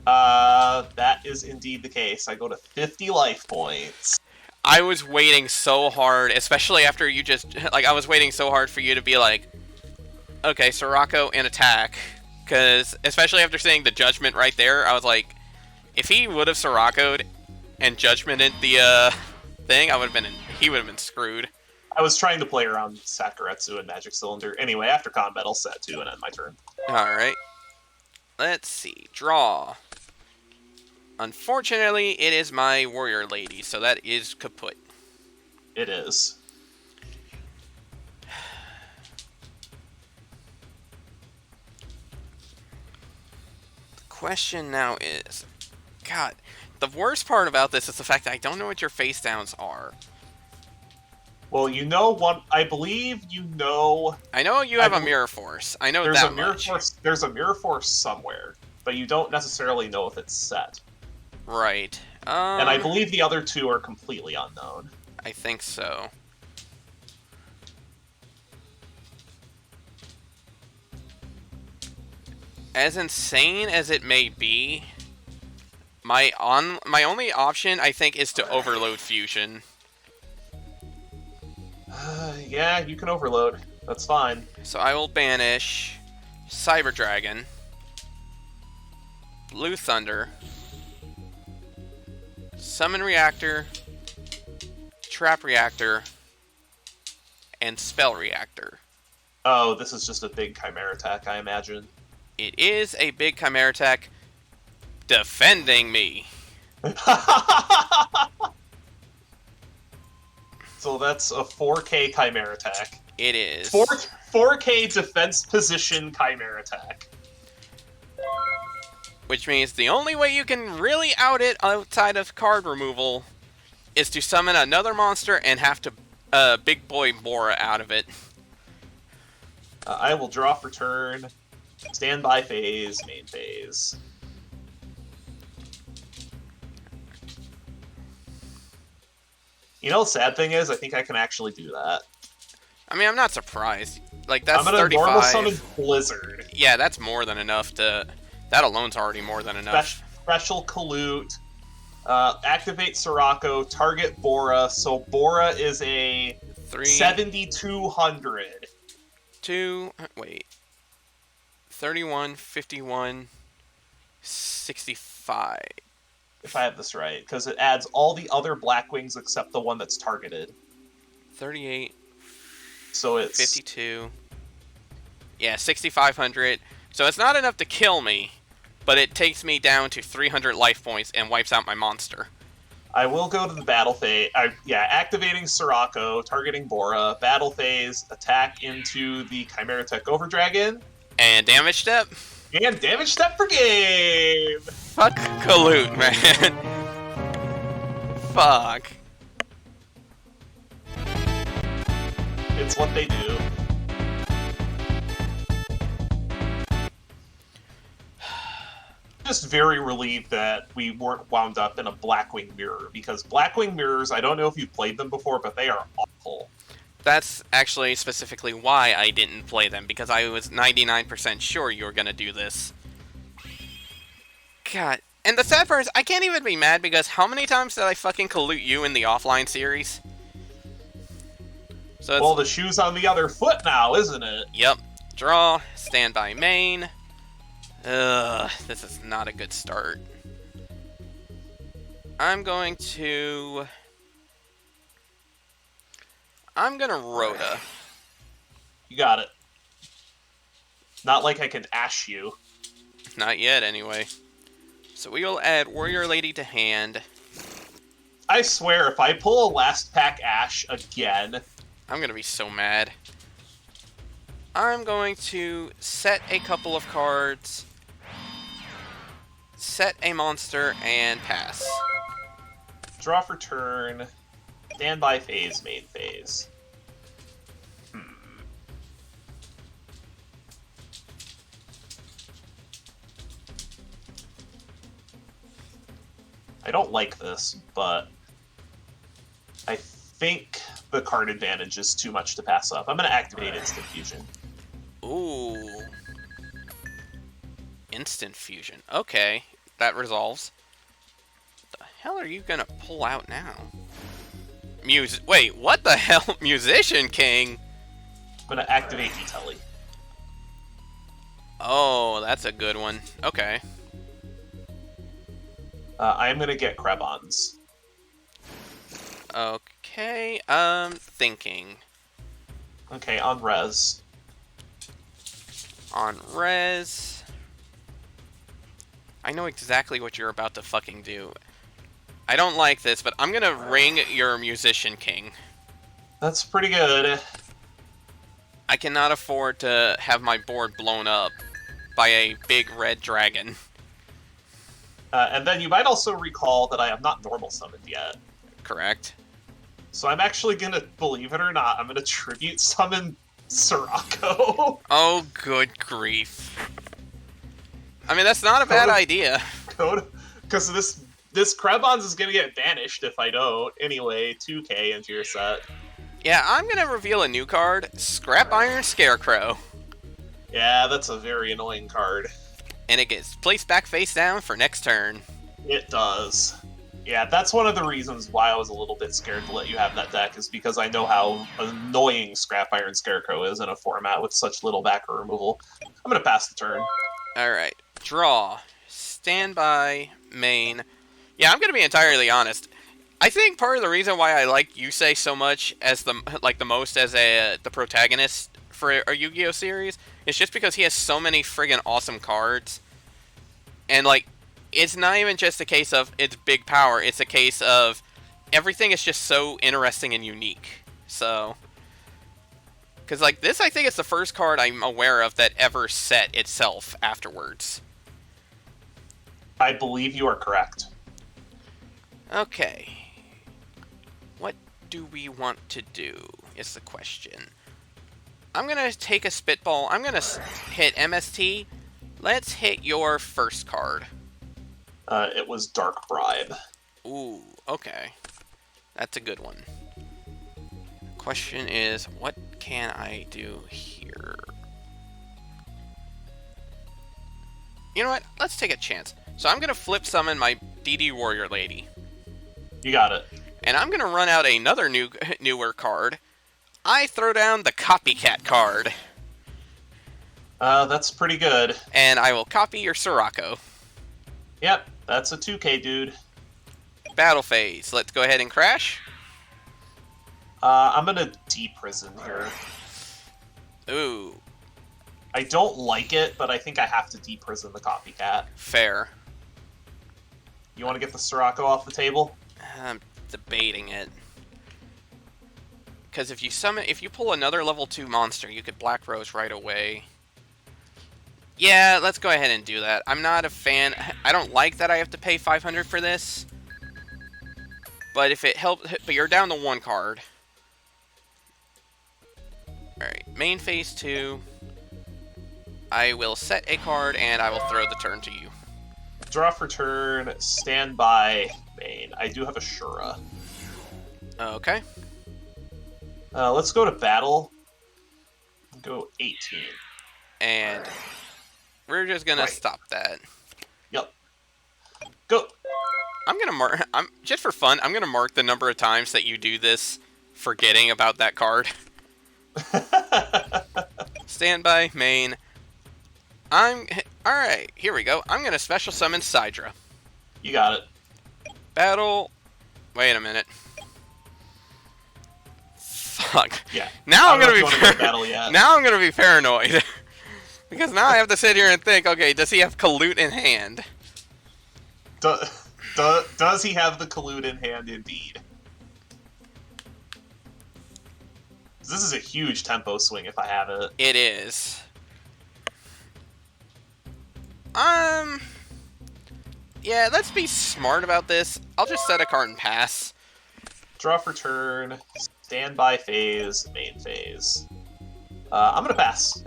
That is indeed the case. I go to 50 life points. I was waiting so hard, especially after you just... Like, I was waiting so hard for you to be like, okay, Sirocco and attack. Because, especially after seeing the judgment right there, I was like, if he would have Sirocco'd and judgmented the, thing, he would have been screwed. I was trying to play around Sakuretsu and Magic Cylinder. Anyway, after combat, I'll set 2 and end my turn. Alright. Let's see. Draw. Unfortunately, it is my warrior lady, so that is kaput. It is. The question now is... God, the worst part about this is the fact that I don't know what your face downs are. Well, you know what? I believe you know. I know you have a mirror force. I know There's that a mirror much. force. There's a mirror force somewhere, but you don't necessarily know if it's set. Right. And I believe the other 2 are completely unknown. I think so. As insane as it may be, my only option, I think, is to overload fusion. Yeah, you can overload. That's fine. So I will banish Cyber Dragon, Blue Thunder, Summon Reactor, Trap Reactor, and Spell Reactor. Oh, this is just a big Chimera attack, I imagine. It is a big Chimera attack defending me. So that's a 4K Chimera attack. It is. 4K defense position Chimera attack. Which means the only way you can really out it outside of card removal is to summon another monster and have to Big Boy Bora out of it. I will draw for turn. Standby phase, main phase. You know, the sad thing is, I think I can actually do that. I mean, I'm not surprised. Like, that's I'm gonna 35. normal summon Blizzard. Yeah, that's more than enough to... That alone's already more than enough. Special Colute. Activate Sirocco. Target Bora. So Bora is a 7,200. 31, 51, 65. If I have this right, because it adds all the other Blackwings except the one that's targeted. 38. So it's 52. Yeah, 6,500. So it's not enough to kill me, but it takes me down to 300 life points and wipes out my monster. I will go to the battle phase. Activating Sirocco, targeting Bora, battle phase, attack into the Chimera Tech Overdragon. And damage step? And damage step for game! Fuck Kaloot, man. Fuck. It's what they do. Just very relieved that we weren't wound up in a Blackwing mirror, because Blackwing mirrors, I don't know if you've played them before, but they are awful. That's actually specifically why I didn't play them, because I was 99% sure you were going to do this. God. And the sad part is, I can't even be mad, because how many times did I fucking Kaloot you in the offline series? So well, the shoe's on the other foot now, isn't it? Yep. Draw, standby main. Ugh, this is not a good start. I'm gonna Rhoda. You got it. Not like I can Ash you. Not yet, anyway. So we will add Warrior Lady to hand. I swear, if I pull a last pack Ash again... I'm gonna be so mad. I'm going to set a couple of cards, set a monster, and pass. Draw for turn, standby phase, main phase. I don't like this, but I think the card advantage is too much to pass up. I'm going to activate Instant Fusion. Ooh. Instant Fusion. Okay, that resolves. What the hell are you gonna pull out now? Wait, what the hell? Musician King? I'm going to activate Itelli. Oh, that's a good one. Okay. I am going to get Krebons. Okay, thinking. Okay, on res. On res. I know exactly what you're about to fucking do. I don't like this, but I'm gonna ring your Musician King. That's pretty good. I cannot afford to have my board blown up by a big red dragon. And then you might also recall that I have not normal summoned yet. Correct. So I'm actually gonna, believe it or not, I'm gonna tribute summon Sirocco. Oh, good grief. I mean, that's not a bad idea. Because this Krebons is gonna get banished if I don't. Anyway, 2k into your set. Yeah, I'm gonna reveal a new card, Scrap Iron Scarecrow. Yeah, that's a very annoying card. And it gets placed back face down for next turn. It does. Yeah, that's one of the reasons why I was a little bit scared to let you have that deck, is because I know how annoying Scrap Iron Scarecrow is in a format with such little backer removal. I'm going to pass the turn. Alright. Draw. Standby. Main. Yeah, I'm going to be entirely honest. I think part of the reason why I like Yusei so much as the most as the protagonist for a Yu-Gi-Oh series is just because he has so many friggin' awesome cards. And it's not even just a case of it's big power, it's a case of everything is just so interesting and unique. So, because this, I think it's the first card I'm aware of that ever set itself afterwards. I believe you are correct. Okay. What do we want to do is the question. I'm going to take a spitball. I'm going to hit MST. Let's hit your first card. It was Dark Bribe. Ooh, okay. That's a good one. Question is, what can I do here? You know what? Let's take a chance. So I'm going to flip summon my DD Warrior Lady. You got it. And I'm going to run out another newer card. I throw down the Copycat card. That's pretty good. And I will copy your Sirocco. Yep, that's a 2k, dude. Battle phase. Let's go ahead and crash. I'm gonna deprison here. Ooh. I don't like it, but I think I have to deprison the copycat. Fair. You want to get the Sirocco off the table? I'm debating it. Because if you pull another level 2 monster, you could Black Rose right away. Yeah, let's go ahead and do that. I'm not a fan. I don't like that I have to pay 500 for this. But if it helps, but you're down to 1 card. Alright, main phase 2. I will set a card and I will throw the turn to you. Draw for turn, stand by, main. I do have a Shura. Okay. Let's go to battle. Go 18. And we're just gonna stop that. Yep. Go. I'm gonna mark. Just for fun. I'm gonna mark the number of times that you do this, forgetting about that card. Standby, main. Alright, here we go. I'm gonna special summon Sidra. You got it. Battle. Wait a minute. Fuck. Yeah. Now I'm gonna be battle yet. now I'm gonna be paranoid. Because now I have to sit here and think, okay, does he have Kalut in hand? Does he have the Kalut in hand indeed? This is a huge tempo swing if I have it. It is. Yeah, let's be smart about this. I'll just set a card and pass. Draw for turn, standby phase, main phase. I'm gonna pass.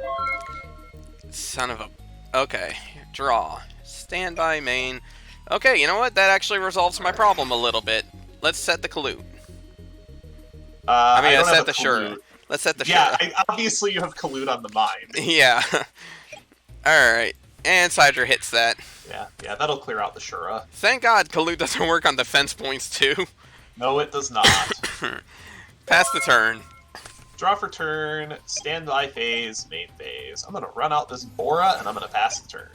Son of a... Okay, draw. Standby, main. Okay, you know what? That actually resolves my problem a little bit. Let's set the Kalut. Let's set the Shura. Let's set the Shura. Yeah, obviously you have Kalut on the mind. Yeah. Alright. And Sidra hits that. Yeah, that'll clear out the Shura. Thank God Kalut doesn't work on defense points, too. No, it does not. Pass the turn. Draw for turn, standby phase, main phase. I'm gonna run out this Bora, and I'm gonna pass the turn.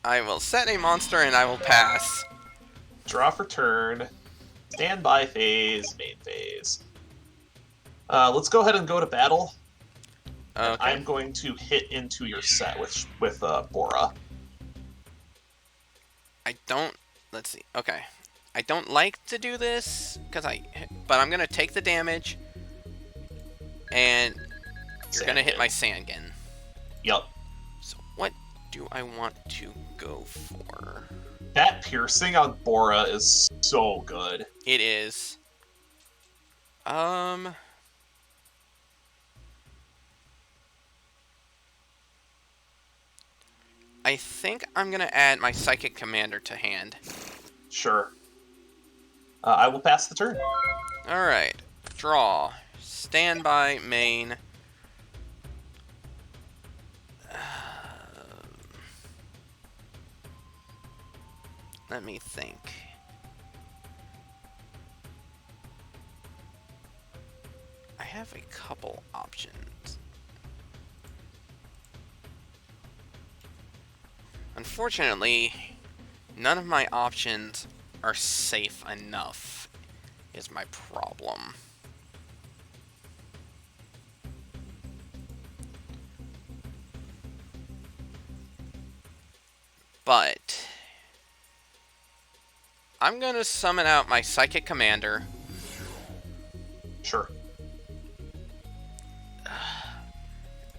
I will set a monster, and I will pass. Draw for turn, standby phase, main phase. Let's go ahead and go to battle. Okay. I'm going to hit into your set with Bora. I don't... Let's see. Okay. I don't like to do this, but I'm going to take the damage, and you're going to hit my Sangan. Yep. So what do I want to go for? That piercing on Bora is so good. It is. I think I'm going to add my Psychic Commander to hand. Sure. I will pass the turn. Alright. Draw. Standby, main. Let me think. I have a couple options. Unfortunately, none of my options are safe enough, is my problem. But I'm going to summon out my Psychic Commander. Sure.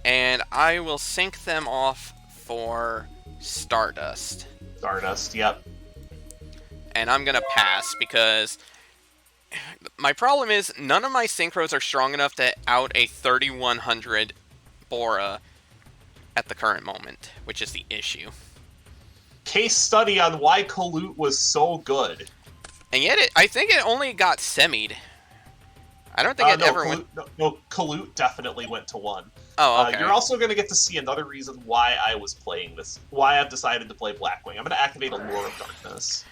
And I will sync them off for Stardust. Stardust, yep. And I'm going to pass because my problem is none of my synchros are strong enough to out a 3100 Bora at the current moment, which is the issue. Case study on why Kalut was so good. And yet, I think it only got semied. I don't think it ever went... No, Kalut definitely went to 1. Oh, okay. You're also going to get to see another reason why I was playing this, why I've decided to play Blackwing. I'm going to activate a Lure of Darkness.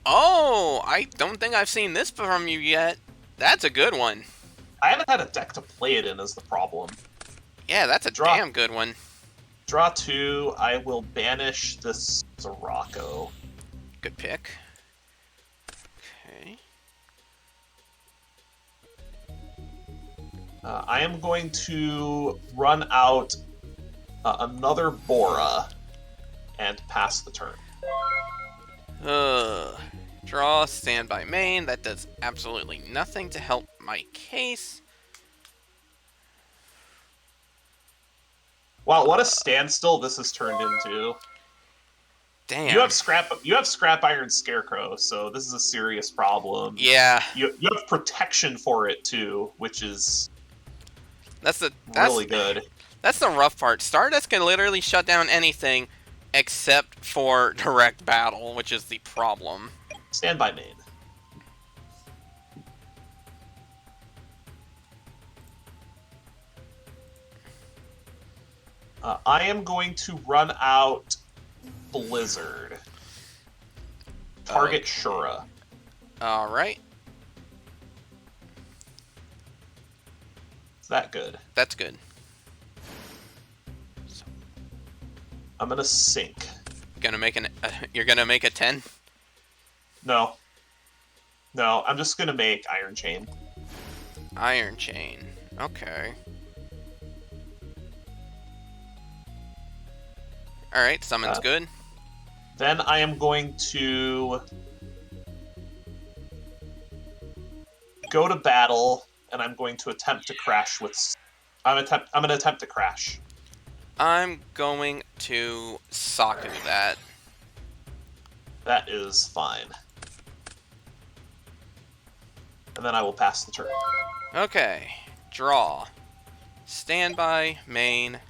Oh, I don't think I've seen this from you yet. That's a good one. I haven't had a deck to play it in is the problem. Yeah, that's a damn good one. Draw 2, I will banish this Sirocco. Good pick. Okay. I am going to run out another Bora and pass the turn. Draw, standby main. That does absolutely nothing to help my case. Wow, what a standstill this has turned into. Damn. You have scrap iron scarecrow, so this is a serious problem. Yeah. You have protection for it too, which is That's really good. That's the rough part. Stardust can literally shut down anything except for direct battle, which is the problem. Standby main. I am going to run out Blizzard. Target Shura. Alright. Is that good? That's good. I'm gonna sink. You're gonna make a 10? No. No, I'm just gonna make Iron Chain. Iron Chain. Okay. Alright, summon's good. Then I am going to go to battle, and I'm going to attempt to crash with... I'm gonna attempt to crash. I'm going to Saku that. That is fine. And then I will pass the turn. Okay. Draw. Standby, main.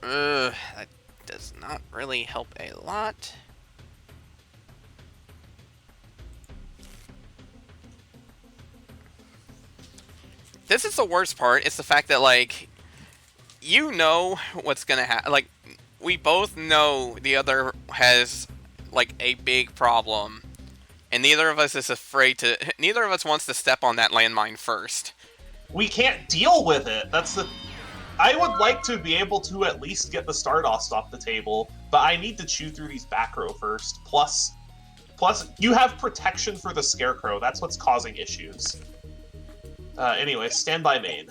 That does not really help a lot. This is the worst part. It's the fact that, like, you know what's gonna happen. Like, we both know the other has, like, a big problem. And neither of us is afraid to... Neither of us wants to step on that landmine first. We can't deal with it. That's the... I would like to be able to at least get the Stardust off the table, but I need to chew through these back row first. Plus, you have protection for the Scarecrow. That's what's causing issues. Anyway, standby main.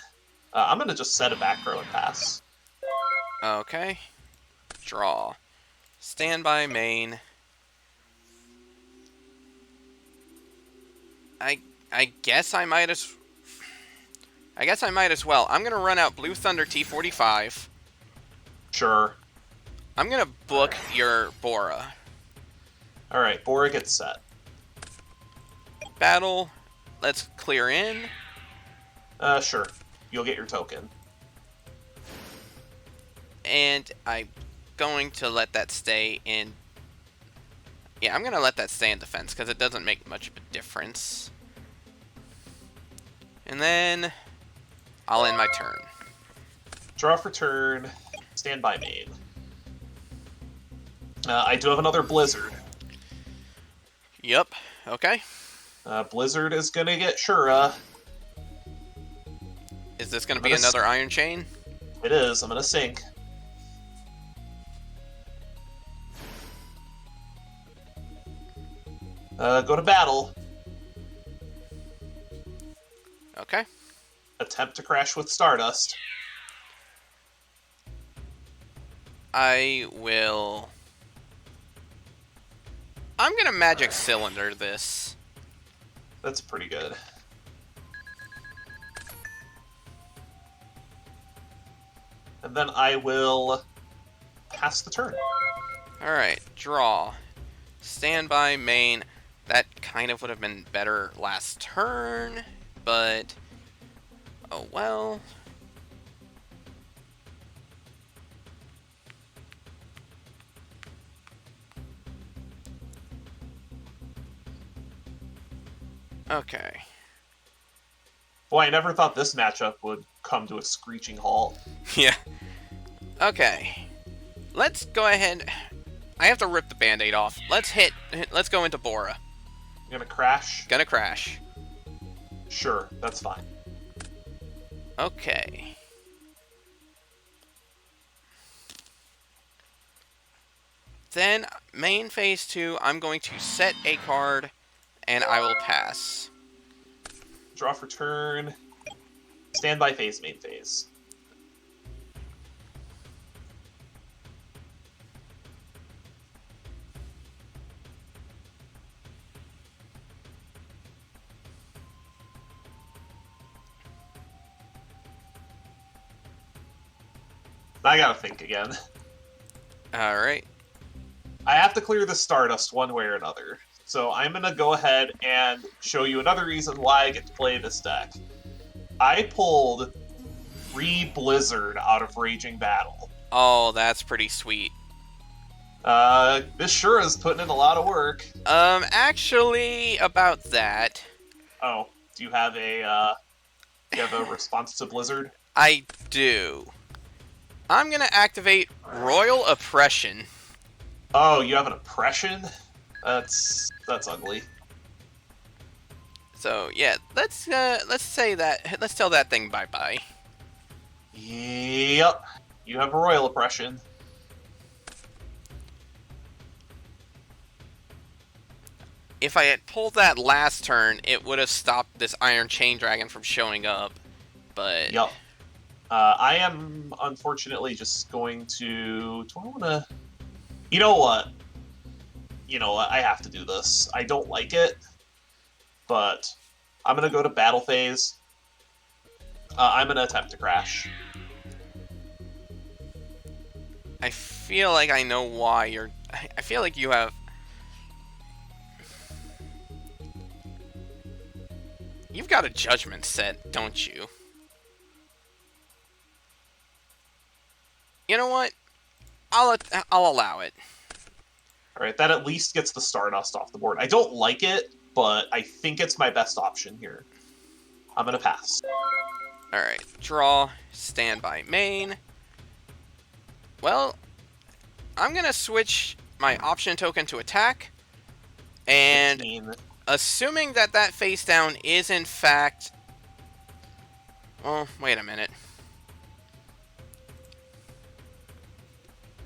I'm gonna just set a back row and pass. Okay. Draw. Standby main. I guess I might as... I guess I might as well. I'm going to run out Blue Thunder T45. Sure. I'm going to book your Bora. Alright, Bora gets set. Battle. Let's clear in. Sure. You'll get your token. And I'm going to let that stay in... Yeah, I'm going to let that stay in defense, because it doesn't make much of a difference. And then... I'll end my turn. Draw for turn. Standby main. I do have another Blizzard. Yep. Okay. Blizzard is gonna get Shura. Is this going to be another Iron Chain? It is. I'm gonna sink. Go to battle. Okay. Attempt to crash with Stardust. I will... I'm gonna Magic Cylinder this. That's pretty good. And then I will pass the turn. Alright, draw. Standby main. That kind of would have been better last turn, but... Oh well. Okay. Boy, I never thought this matchup would come to a screeching halt. Yeah. Okay. Let's go ahead. I have to rip the band-aid off. Let's go into Bora. You're gonna crash? Gonna crash. Sure, that's fine. Okay. Then, main phase 2, I'm going to set a card, and I will pass. Draw for turn. Standby phase, main phase. I gotta think again. Alright. I have to clear the Stardust one way or another. So I'm gonna go ahead and show you another reason why I get to play this deck. I pulled Blizzard out of Raging Battle. Oh, that's pretty sweet. This sure is putting in a lot of work. Actually, about that... Oh, do you have a response to Blizzard? I do. I'm gonna activate Royal Oppression. Oh, you have an oppression? That's ugly. So yeah, let's say that. Let's tell that thing bye-bye. Yep, you have a royal oppression. If I had pulled that last turn, it would have stopped this Iron Chain Dragon from showing up. But yep, I am unfortunately just going to. Do I want to? You know what? I have to do this. I don't like it, but I'm gonna go to battle phase. I'm gonna attempt to crash. I feel like I know why you're... I feel like you have... You've got a judgment set, don't you? You know what? I'll allow it. Alright, that at least gets the Stardust off the board. I don't like it, but I think it's my best option here. I'm gonna pass. Alright, draw, standby main. Well, I'm gonna switch my option token to attack, and 15. assuming that face down is in fact... Well, wait a minute.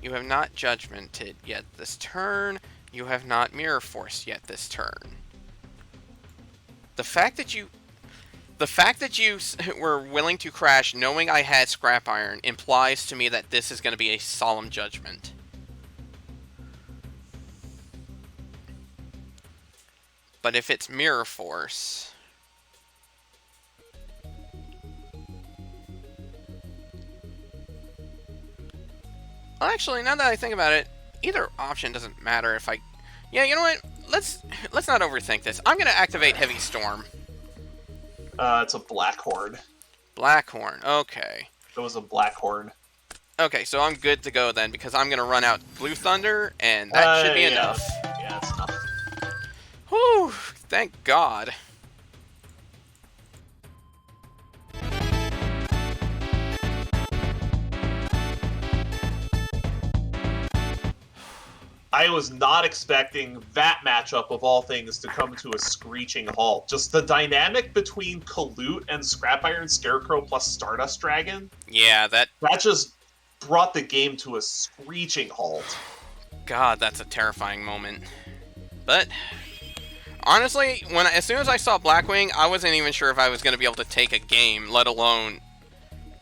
You have not judgmented yet this turn. You have not mirror forced yet this turn. The fact that you were willing to crash knowing I had Scrap Iron implies to me that this is going to be a solemn judgment. But if it's Mirror Force... Well, actually, now that I think about it, either option doesn't matter if I... Yeah, you know what? Let's not overthink this. I'm going to activate Heavy Storm. It's a Blackhorn. Blackhorn, okay. It was a Blackhorn. Okay, so I'm good to go then, because I'm going to run out Blue Thunder, and that should be enough. Yeah, it's enough. Whew, thank God. I was not expecting that matchup of all things to come to a screeching halt. Just the dynamic between Kalute and Scrap Iron Scarecrow plus Stardust Dragon. Yeah, that just brought the game to a screeching halt. God, that's a terrifying moment. But honestly, as soon as I saw Blackwing, I wasn't even sure if I was going to be able to take a game, let alone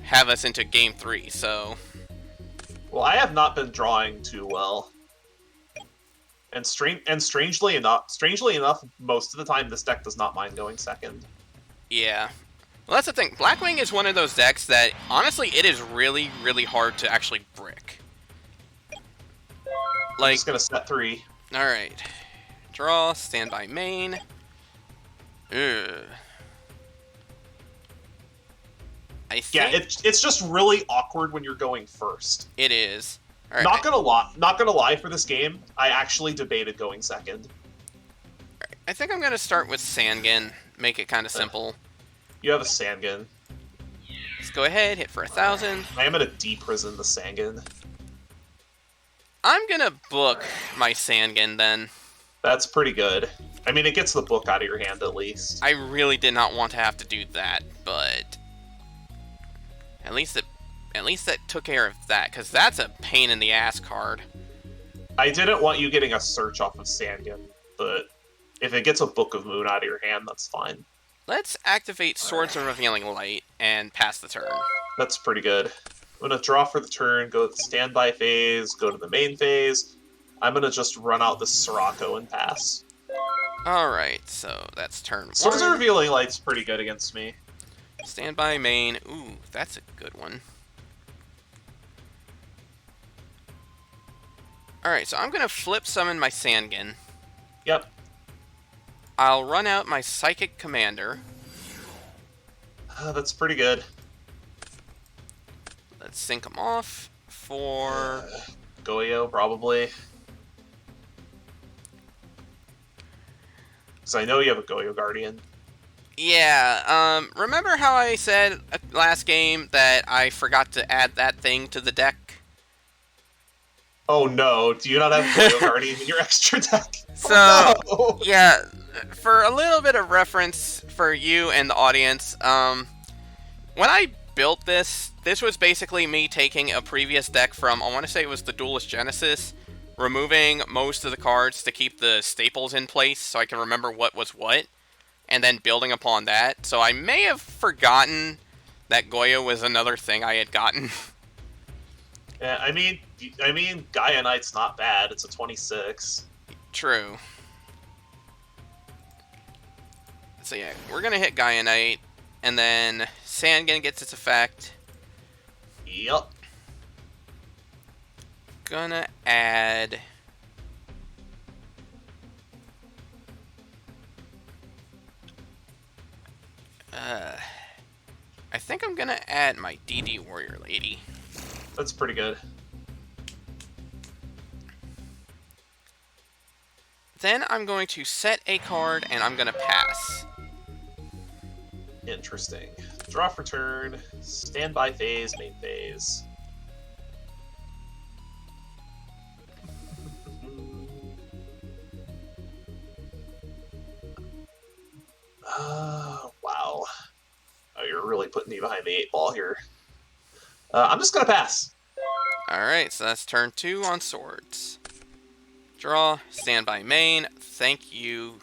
have us into game 3. So, well, I have not been drawing too well. And strangely enough, most of the time this deck does not mind going second. Yeah. Well, that's the thing. Blackwing is one of those decks that, honestly, it is really, really hard to actually brick. I'm just gonna set 3. Alright. Draw, standby main. Ugh. I think... Yeah, it's just really awkward when you're going first. It is. Right. Not gonna lie, for this game, I actually debated going second. I think I'm gonna start with Sangan. Make it kind of simple. You have a Sangan. Let's go ahead, hit for 1,000. I am gonna deprison the Sangan. I'm gonna book my Sangan then. That's pretty good. I mean, it gets the book out of your hand at least. I really did not want to have to do that, but at least that took care of that, because that's a pain in the ass card. I didn't want you getting a search off of Sangan, but if it gets a Book of Moon out of your hand, that's fine. Let's activate Swords of Revealing Light and pass the turn. That's pretty good. I'm going to draw for the turn, go to the standby phase, go to the main phase. I'm going to just run out the Sirocco and pass. Alright, so that's turn 1. Swords of Revealing Light's pretty good against me. Standby main. Ooh, that's a good one. Alright, so I'm going to flip summon my Sangin. Yep. I'll run out my Psychic Commander. That's pretty good. Let's sync them off for... Goyo, probably. Because I know you have a Goyo Guardian. Yeah, remember how I said last game that I forgot to add that thing to the deck? Oh no, do you not have Goyo Guardian in your extra deck? So, Oh, no. yeah, for a little bit of reference for you and the audience, when I built this was basically me taking a previous deck from, I want to say it was the Duelist Genesis, removing most of the cards to keep the staples in place so I can remember what was what, and then building upon that. So I may have forgotten that Goyo was another thing I had gotten. Yeah, I mean, Gaia Knight's not bad. It's a 26. True. So yeah, we're gonna hit Gaia Knight, and then Sangin gets its effect. Yup. Gonna add... I think I'm gonna add my DD Warrior Lady. That's pretty good. Then I'm going to set a card, and I'm gonna pass. Interesting. Draw for turn, standby phase, main phase. Wow. Oh, you're really putting me behind the 8 ball here. I'm just gonna pass. Alright, so that's turn 2 on Swords. Draw, standby main, thank you.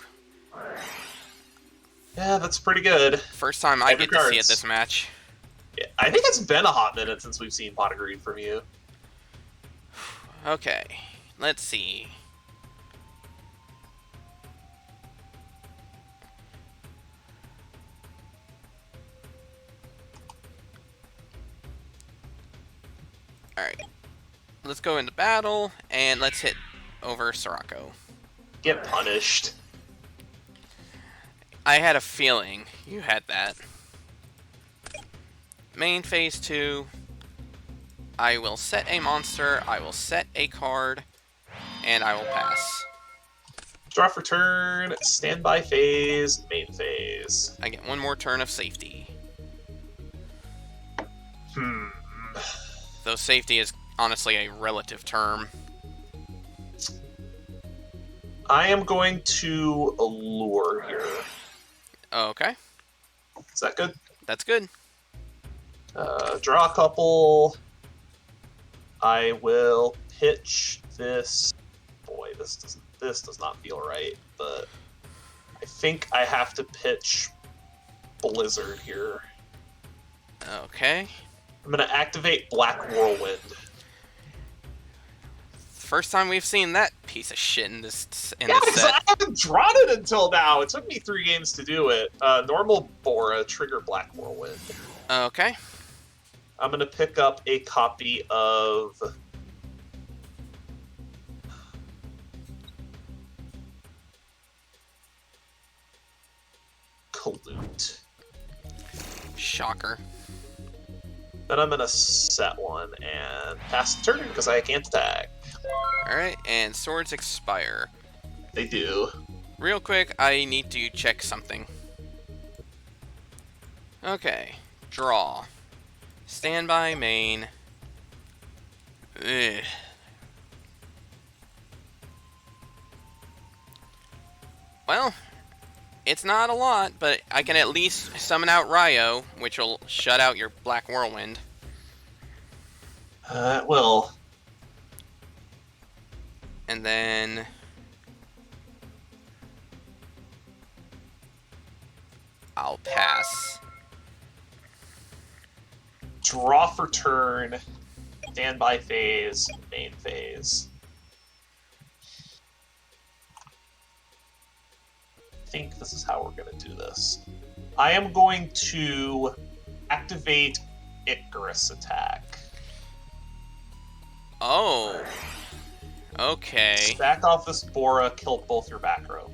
Yeah, that's pretty good. First time I Every get to see it cards. this match. Yeah, I think it's been a hot minute since we've seen Pot of Greed from you. Okay, let's see. Alright, let's go into battle, and let's hit over Sirocco. Get punished. I had a feeling you had that. Main phase 2. I will set a monster, I will set a card, and I will pass. Draw for turn, standby phase, main phase. I get one more turn of safety. Though safety is honestly a relative term. I am going to allure here. Okay, Is that good? that's good. Draw a couple. I will pitch this. Boy, this does not feel right, but I think I have to pitch Blizzard here. Okay. I'm gonna activate Black Whirlwind. First time we've seen that piece of shit in this Yeah, this because set. I haven't drawn it until now. It took me 3 games to do it. Normal Bora, trigger Black Whirlwind. Okay. I'm gonna pick up a copy of Colute. Shocker. Then I'm gonna set one and pass the turn because I can't attack. Alright, and swords expire. They do. Real quick, I need to check something. Okay. Draw. Standby main. Ugh. Well, it's not a lot, but I can at least summon out Ryo, which will shut out your Black Whirlwind. It will. And then... I'll pass. Draw for turn, standby phase, main phase. I think this is how we're going to do this. I am going to activate Icarus attack. Oh. Okay. Stack off this Bora, kill both your back row.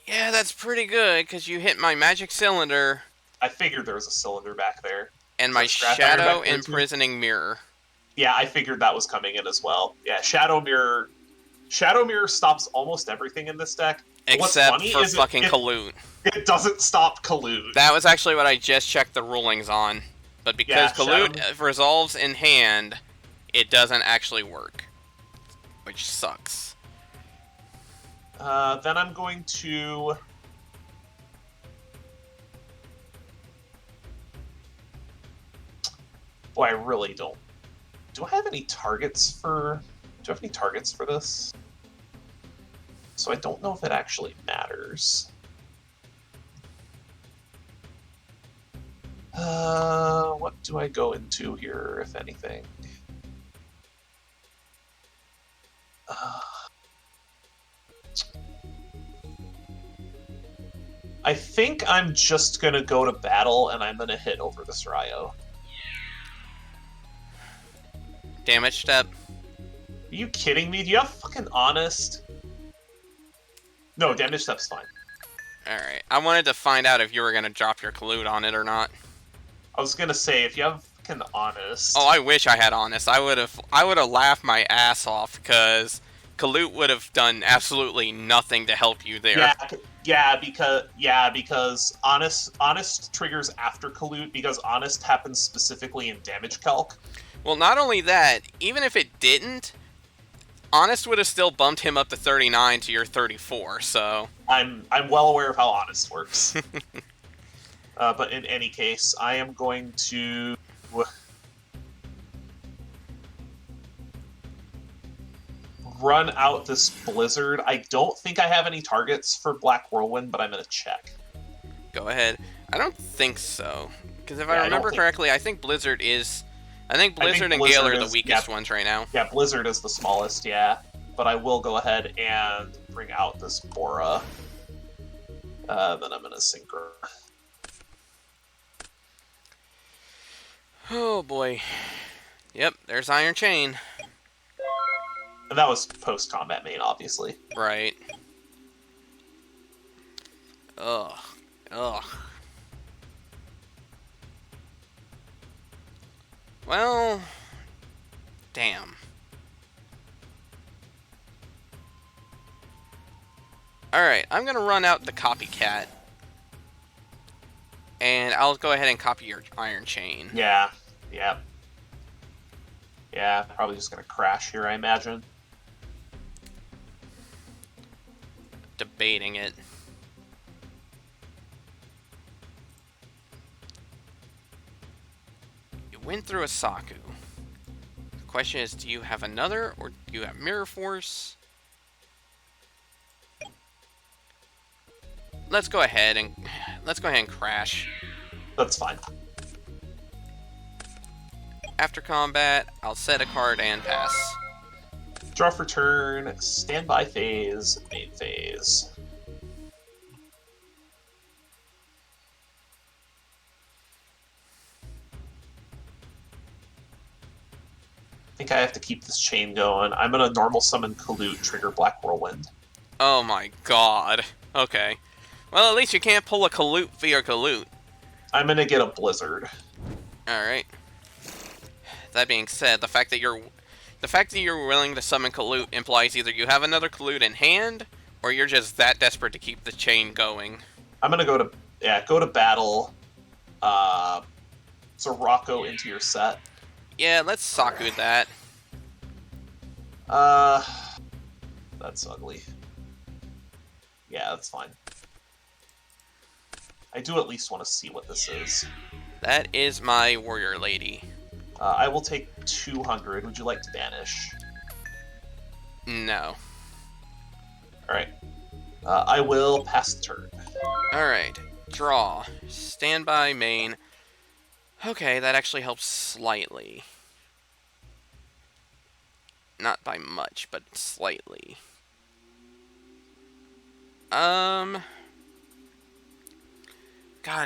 Yeah, that's pretty good, because you hit my magic cylinder. I figured there was a cylinder back there. And my shadow imprisoning mirror. Yeah, I figured that was coming in as well. Yeah, Shadow Mirror stops almost everything in this deck. Except for fucking Kaloot. It doesn't stop Kaloot. That was actually what I just checked the rulings on. But because Kaloot resolves in hand, it doesn't actually work. Which sucks. Then I'm going to... Boy, I really don't... Do I have any targets for... Do I have any targets for this? So I don't know if it actually matters. What do I go into here, if anything? I think I'm just gonna go to battle, and I'm gonna hit over this Ryo. Damage step. Are you kidding me? Do you have fucking Honest? No, damage step's fine. Alright, I wanted to find out if you were going to drop your Kaloot on it or not. I was gonna say, if you have fucking Honest... Oh, I wish I had Honest. I would have laughed my ass off, because Kaloot would have done absolutely nothing to help you there. Because Honest triggers after Kaloot, because Honest happens specifically in damage calc. Well, not only that, even if it didn't, Honest would have still bumped him up to 39 to your 34, so... I'm well aware of how Honest works. But in any case, I am going to... run out this Blizzard. I don't think I have any targets for Black Whirlwind, but I'm going to check. Go ahead. I don't think so. Because if I remember correctly, I think Blizzard is... I think Blizzard and Gale are the weakest ones right now. Yeah, Blizzard is the smallest, yeah. But I will go ahead and bring out this Bora. Then I'm going to Synchro. Oh, boy. Yep, there's Iron Chain. And that was post-combat main, obviously. Right. Ugh. Ugh. Well, damn. Alright, I'm going to run out the Copycat. And I'll go ahead and copy your Iron Chain. Yeah, yeah. Yeah, probably just going to crash here, I imagine. Debating it. Went through a Saku. The question is, do you have another, or do you have Mirror Force? Let's go ahead and crash. That's fine. After combat, I'll set a card and pass. Draw for turn, standby phase, main phase. I think I have to keep this chain going. I'm gonna normal summon Kaloot, trigger Black Whirlwind. Oh my god. Okay. Well, at least you can't pull a Kaloot via Kaloot. I'm gonna get a Blizzard. Alright. That being said, the fact that you're willing to summon Kaloot implies either you have another Kaloot in hand, or you're just that desperate to keep the chain going. I'm gonna go to battle. Zorako into your set. Yeah, let's Saku that. That's ugly. Yeah, that's fine. I do at least want to see what this is. That is my warrior lady. I will take 200. Would you like to banish? No. Alright. I will pass the turn. Alright. Draw. Standby main. Okay, that actually helps slightly. Not by much, but slightly. God,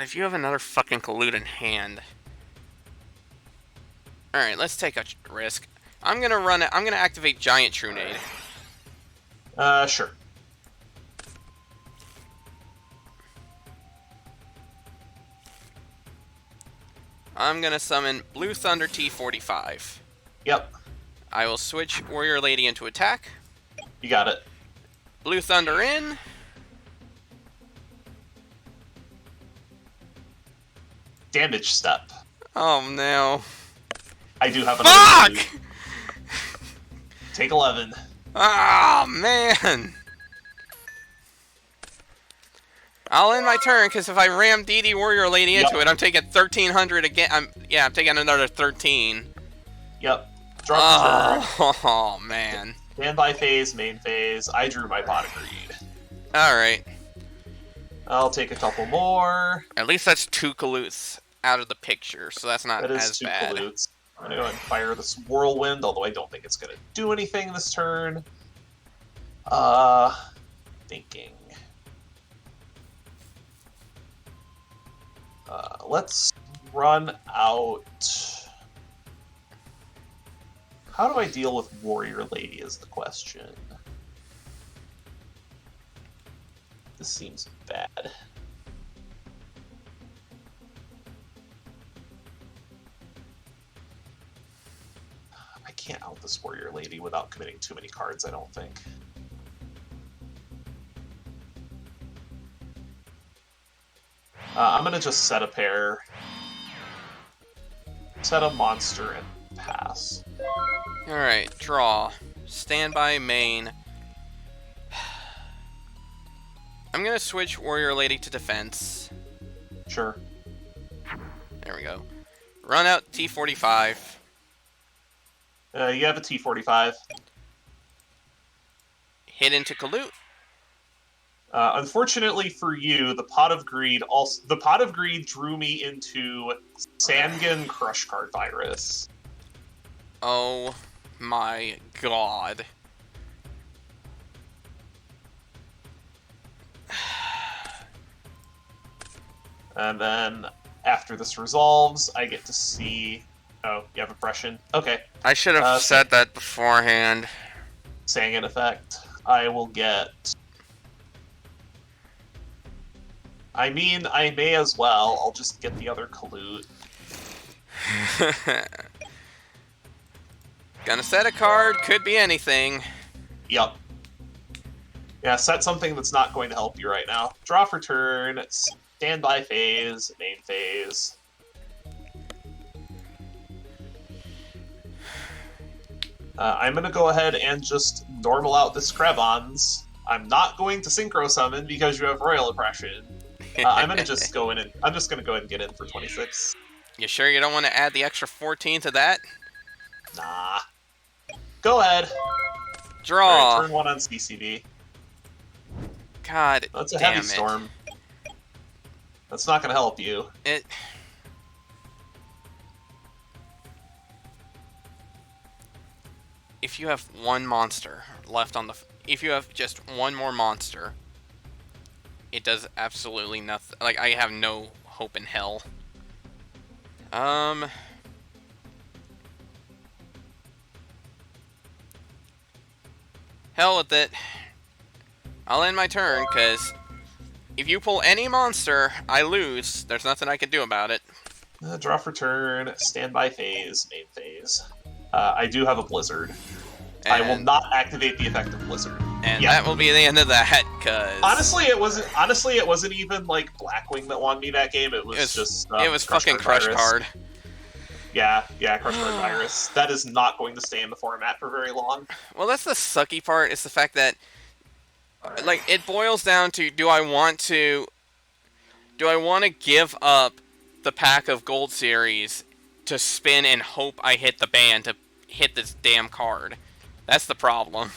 if you have another fucking collude in hand. Alright, let's take a risk. I'm gonna activate Giant Trunade. Sure. I'm gonna summon Blue Thunder T45. Yep. I will switch Warrior Lady into attack. You got it. Blue Thunder in. Damage step. Oh no. I do have another Fuck! clue. Take 11. Oh man. I'll end my turn because if I ram DD Warrior Lady into it, I'm taking 1300 again. I'm taking another 13. Yep. Drop the turn. Oh man. Standby phase, main phase. I drew my Pot of Greed. Alright. I'll take a couple more. At least that's 2 Kaloots out of the picture, so that's not That is as 2 bad. Kaloots. I'm going to go ahead and fire this Whirlwind, although I don't think it's going to do anything this turn. Thinking. Let's run out. How do I deal with Warrior Lady is the question. This seems bad. I can't out this Warrior Lady without committing too many cards, I don't think. I'm gonna just set a pair, set a monster, and pass. Alright, draw. Standby main. I'm gonna switch Warrior Lady to defense. Sure. There we go. Run out T45. You have a T45. Hit into Kaloot. Unfortunately for you, the Pot of Greed drew me into Sangan Crush Card Virus. Oh my god. And then after this resolves, I get to see. Oh, you have oppression. Okay. I should have said that beforehand. Sangan effect. I will get. I mean, I may as well. I'll just get the other Kaloot. Gonna set a card, could be anything. Yep. Yeah, set something that's not going to help you right now. Draw for turn, standby phase, main phase. I'm going to go ahead and just normal out this Krebons. I'm not going to Synchro Summon because you have Royal Oppression. I'm going to just go in and I'm just going to go ahead and get in for 26. You sure you don't want to add the extra 14 to that? Nah. Go ahead. Draw. Right, turn 1 on CCD. God, that's a damn heavy storm. That's not going to help you. If you have one monster left on the... If you have just one more monster, it does absolutely nothing. Like, I have no hope in hell. Hell with it. I'll end my turn, because if you pull any monster, I lose. There's nothing I can do about it. Draw for turn, standby phase, main phase. I do have a Blizzard. And I will not activate the effect of Blizzard. And that will be the end of that, because... Honestly, it wasn't even, like, Blackwing that won me that game. It was just... it was fucking Crush Card. Yeah, Crush Card Virus. That is not going to stay in the format for very long. Well, that's the sucky part, is the fact that, like, it boils down to, do I want to give up the pack of Gold Series to spin and hope I hit the ban to hit this damn card? That's the problem.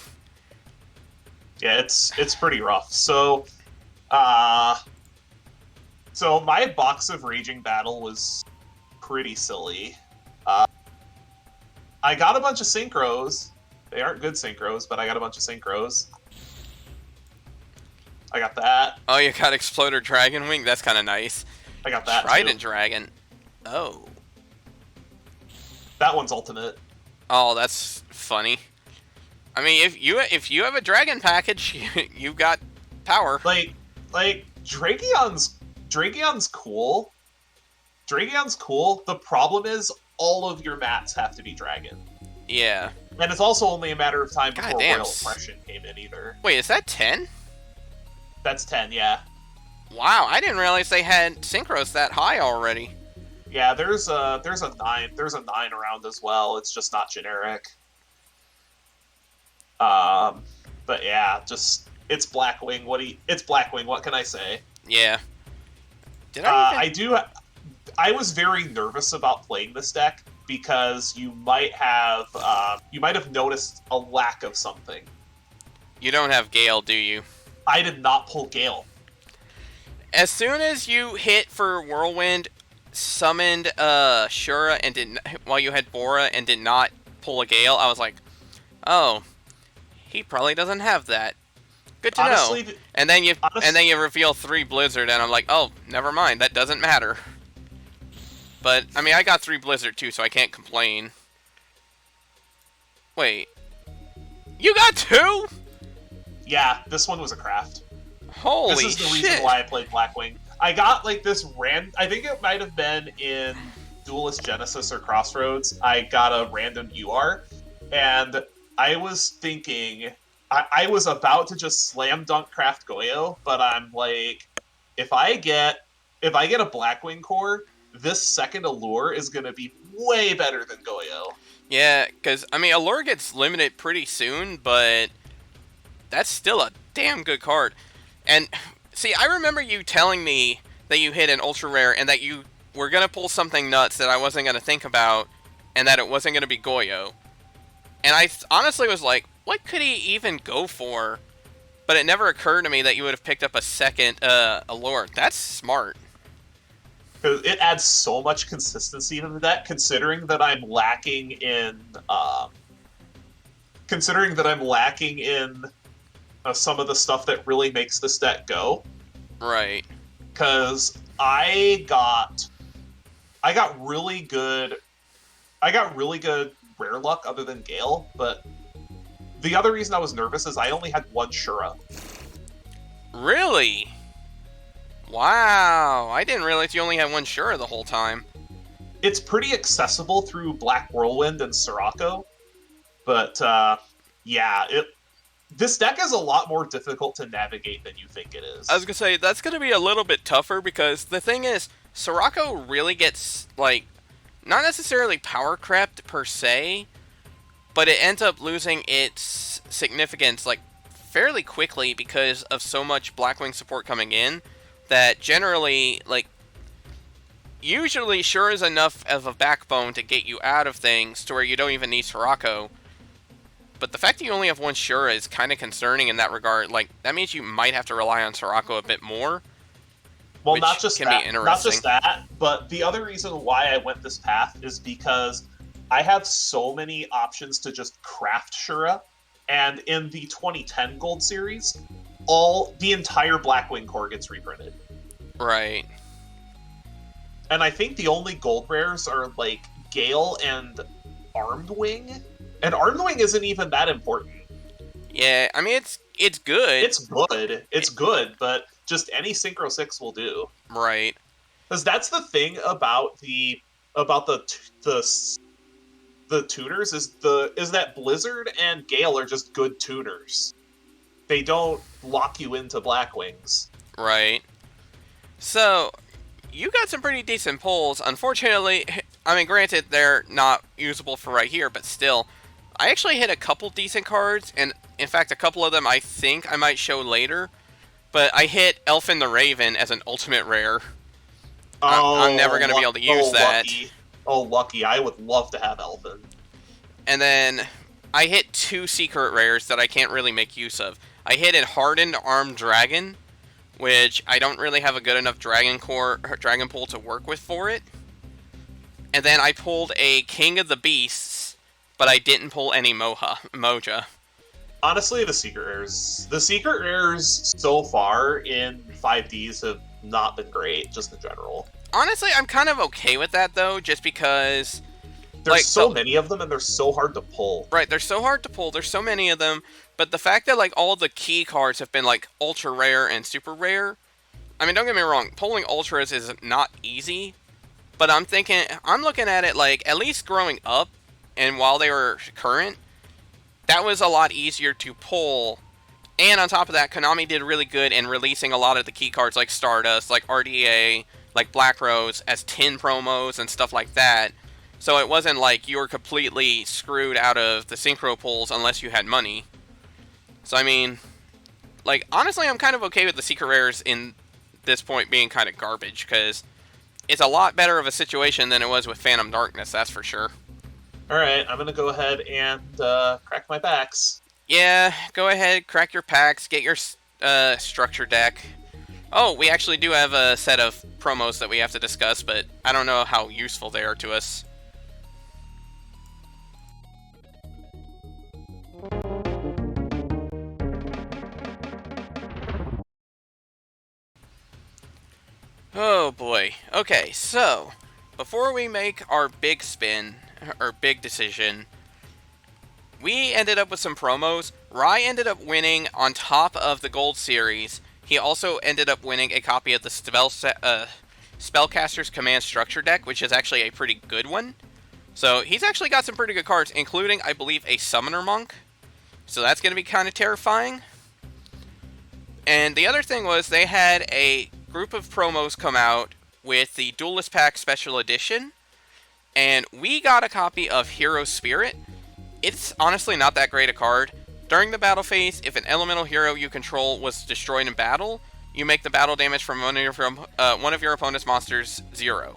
Yeah, it's pretty rough. So, So my box of Raging Battle was pretty silly. Uh, I got a bunch of synchros. They aren't good synchros, but I got a bunch of synchros. I got that. Oh, you got Exploder Dragon Wing? That's kind of nice. I got that Trident too. Dragon. Oh. That one's ultimate. Oh, that's funny. I mean, if you have a dragon package, you've got power. Like Dragion's cool. Dragion's cool. The problem is all of your mats have to be dragon. Yeah. And it's also only a matter of time before Goddamn. Royal Oppression came in either. Wait, is that 10? That's 10, yeah. Wow, I didn't realize they had synchros that high already. Yeah, there's a 9 around as well. It's just not generic. But yeah, just it's Blackwing. It's Blackwing. What can I say? Yeah. Did I even... I was very nervous about playing this deck because you might have noticed a lack of something. You don't have Gale, do you? I did not pull Gale. As soon as you hit for Whirlwind, summoned Shura and while you had Bora and did not pull a Gale, I was like, oh, he probably doesn't have that. Good to know. And then you reveal 3 Blizzard, and I'm like, oh, never mind, that doesn't matter. But I mean, I got 3 Blizzard too, so I can't complain. Wait, you got 2? Yeah, this one was a craft. Holy shit! This is the reason why I played Blackwing. I got like this I think it might have been in Duelist Genesis or Crossroads. I got a random UR, and I was thinking I was about to just slam dunk craft Goyo, but I'm like, if I get a Blackwing core, this second Allure is going to be way better than Goyo. Yeah, because I mean, Allure gets limited pretty soon, but that's still a damn good card. And see, I remember you telling me that you hit an ultra rare and that you were going to pull something nuts that I wasn't going to think about and that it wasn't going to be Goyo. And I honestly was like, what could he even go for? But it never occurred to me that you would have picked up a second Allure. That's smart. Because it adds so much consistency to the deck, considering that I'm lacking in some of the stuff that really makes this deck go. Right. Because I got really good rare luck other than Gale, but the other reason I was nervous is I only had 1 Shura. Really? Wow, I didn't realize you only had 1 Shura the whole time. It's pretty accessible through Black Whirlwind and Sirocco, but yeah, this deck is a lot more difficult to navigate than you think it is. I was gonna say, that's gonna be a little bit tougher because the thing is, Sirocco really gets, like, not necessarily power crept per se, but it ends up losing its significance, like, fairly quickly because of so much Blackwing support coming in that generally, like, usually Sure is enough of a backbone to get you out of things to where you don't even need Sirocco. But the fact that you only have 1 Shura is kind of concerning in that regard. Like, that means you might have to rely on Sirocco a bit more. Well, not just that, but the other reason why I went this path is because I have so many options to just craft Shura, and in the 2010 Gold Series, the entire Blackwing core gets reprinted. Right. And I think the only gold rares are, like, Gale and Armed Wing. And Armed Wing isn't even that important. Yeah, I mean, it's good. It's good, but just any Synchro 6 will do. Right. Because that's the thing about the tuners is that Blizzard and Gale are just good tuners. They don't lock you into Blackwings. Right. So, you got some pretty decent pulls. Unfortunately, I mean, granted, they're not usable for right here, but still, I actually hit a couple decent cards, and in fact, a couple of them I think I might show later. But I hit Elfin the Raven as an ultimate rare. I'm never going to be able to use that. Lucky. Oh, lucky. I would love to have Elfin. And then I hit 2 secret rares that I can't really make use of. I hit a Hardened Armed Dragon, which I don't really have a good enough Dragon Pool to work with for it. And then I pulled a King of the Beasts, but I didn't pull any Moja. Honestly, the secret rares. The secret rares so far in 5Ds have not been great, just in general. Honestly, I'm kind of okay with that, though, just because... There's so many of them, and they're so hard to pull. Right, they're so hard to pull, there's so many of them, but the fact that, like, all the key cards have been, like, ultra rare and super rare... I mean, don't get me wrong, pulling ultras is not easy, but I'm looking at it like, at least growing up, and while they were current, that was a lot easier to pull. And on top of that, Konami did really good in releasing a lot of the key cards like Stardust, like RDA, like Black Rose as tin promos and stuff like that. So it wasn't like you were completely screwed out of the synchro pulls unless you had money. So I mean, like, honestly, I'm kind of okay with the secret rares in this point being kind of garbage, because it's a lot better of a situation than it was with Phantom Darkness, that's for sure. Alright, I'm gonna go ahead and crack my packs. Yeah, go ahead, crack your packs, get your structure deck. Oh, we actually do have a set of promos that we have to discuss, but I don't know how useful they are to us. Oh boy. Okay, so before we make our big spin, or big decision, we ended up with some promos. Rai ended up winning on top of the Gold Series. He also ended up winning a copy of the Spellcaster's Command Structure deck, which is actually a pretty good one. So he's actually got some pretty good cards, including, I believe, a Summoner Monk. So that's going to be kind of terrifying. And the other thing was they had a group of promos come out with the Duelist Pack Special Edition. And we got a copy of Hero Spirit. It's honestly not that great a card. During the battle phase, if an elemental hero you control was destroyed in battle, you make the battle damage from one of your opponent's monsters 0.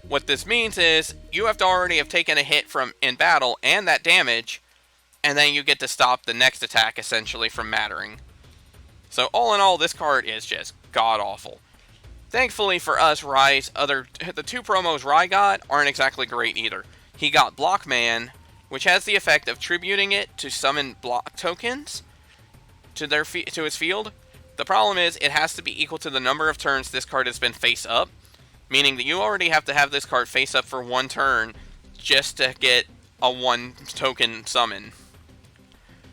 What this means is you have to already have taken a hit from in battle and that damage, and then you get to stop the next attack essentially from mattering. So all in all, this card is just god-awful. Thankfully for us, the two promos Rai got aren't exactly great either. He got Blockman, which has the effect of tributing it to summon block tokens to his field. The problem is it has to be equal to the number of turns this card has been face up, meaning that you already have to have this card face up for one turn just to get a 1 token summon.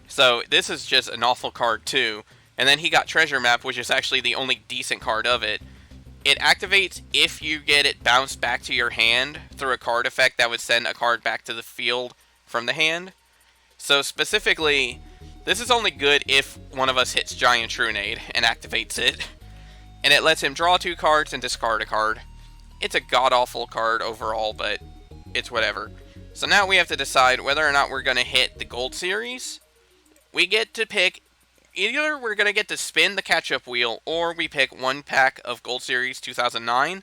So this is just an awful card too. And then he got Treasure Map, which is actually the only decent card of it. It activates if you get it bounced back to your hand through a card effect that would send a card back to the field from the hand. So specifically, this is only good if one of us hits Giant Trunade and activates it. And it lets him draw 2 cards and discard a card. It's a god-awful card overall, but it's whatever. So now we have to decide whether or not we're going to hit the Gold Series. We get to pick, either we're going to get to spin the catch-up wheel, or we pick one pack of Gold Series 2009.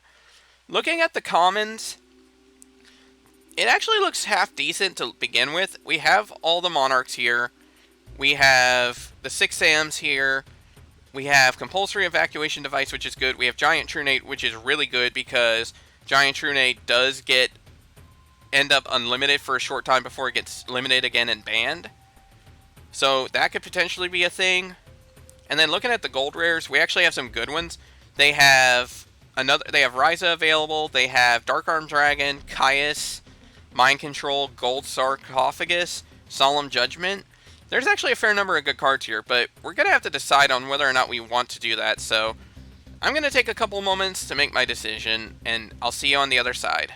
Looking at the commons, it actually looks half decent to begin with. We have all the Monarchs here. We have the 6 Sams here. We have Compulsory Evacuation Device, which is good. We have Giant Trunade, which is really good because Giant Trunade does end up unlimited for a short time before it gets limited again and banned. So that could potentially be a thing. And then looking at the gold rares, we actually have some good ones. They have Ryza available. They have Dark Arm Dragon, Caius, Mind Control, Gold Sarcophagus, Solemn Judgment. There's actually a fair number of good cards here, but we're going to have to decide on whether or not we want to do that. So I'm going to take a couple moments to make my decision, and I'll see you on the other side.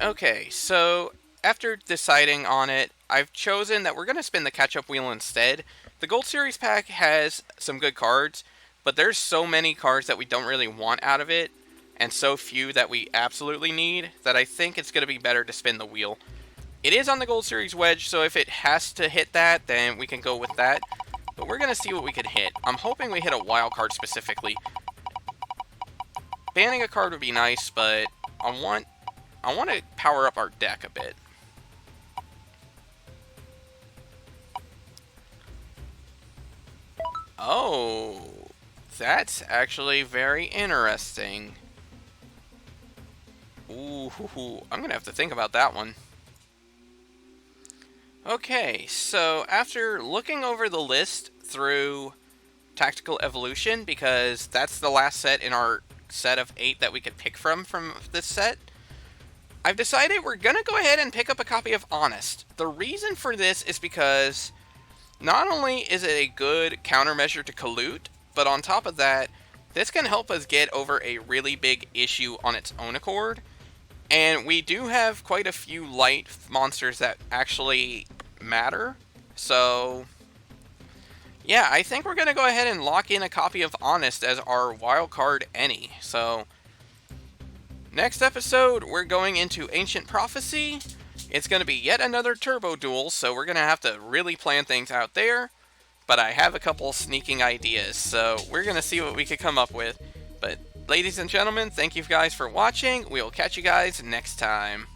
Okay, so after deciding on it, I've chosen that we're going to spin the catch-up wheel instead. The Gold Series pack has some good cards, but there's so many cards that we don't really want out of it, and so few that we absolutely need, that I think it's going to be better to spin the wheel. It is on the Gold Series Wedge, so if it has to hit that, then we can go with that. But we're going to see what we can hit. I'm hoping we hit a wild card specifically. Banning a card would be nice, but I want to power up our deck a bit. Oh, that's actually very interesting. Ooh, I'm going to have to think about that one. Okay, so after looking over the list through Tactical Evolution, because that's the last set in our set of 8 that we could pick from this set, I've decided we're going to go ahead and pick up a copy of Honest. The reason for this is because not only is it a good countermeasure to Kalut, but on top of that, this can help us get over a really big issue on its own accord. And we do have quite a few light monsters that actually matter. So, yeah, I think we're going to go ahead and lock in a copy of Honest as our wildcard any. So, next episode, we're going into Ancient Prophecy. It's going to be yet another turbo duel, so we're going to have to really plan things out there. But I have a couple sneaking ideas, so we're going to see what we could come up with. But ladies and gentlemen, thank you guys for watching. We will catch you guys next time.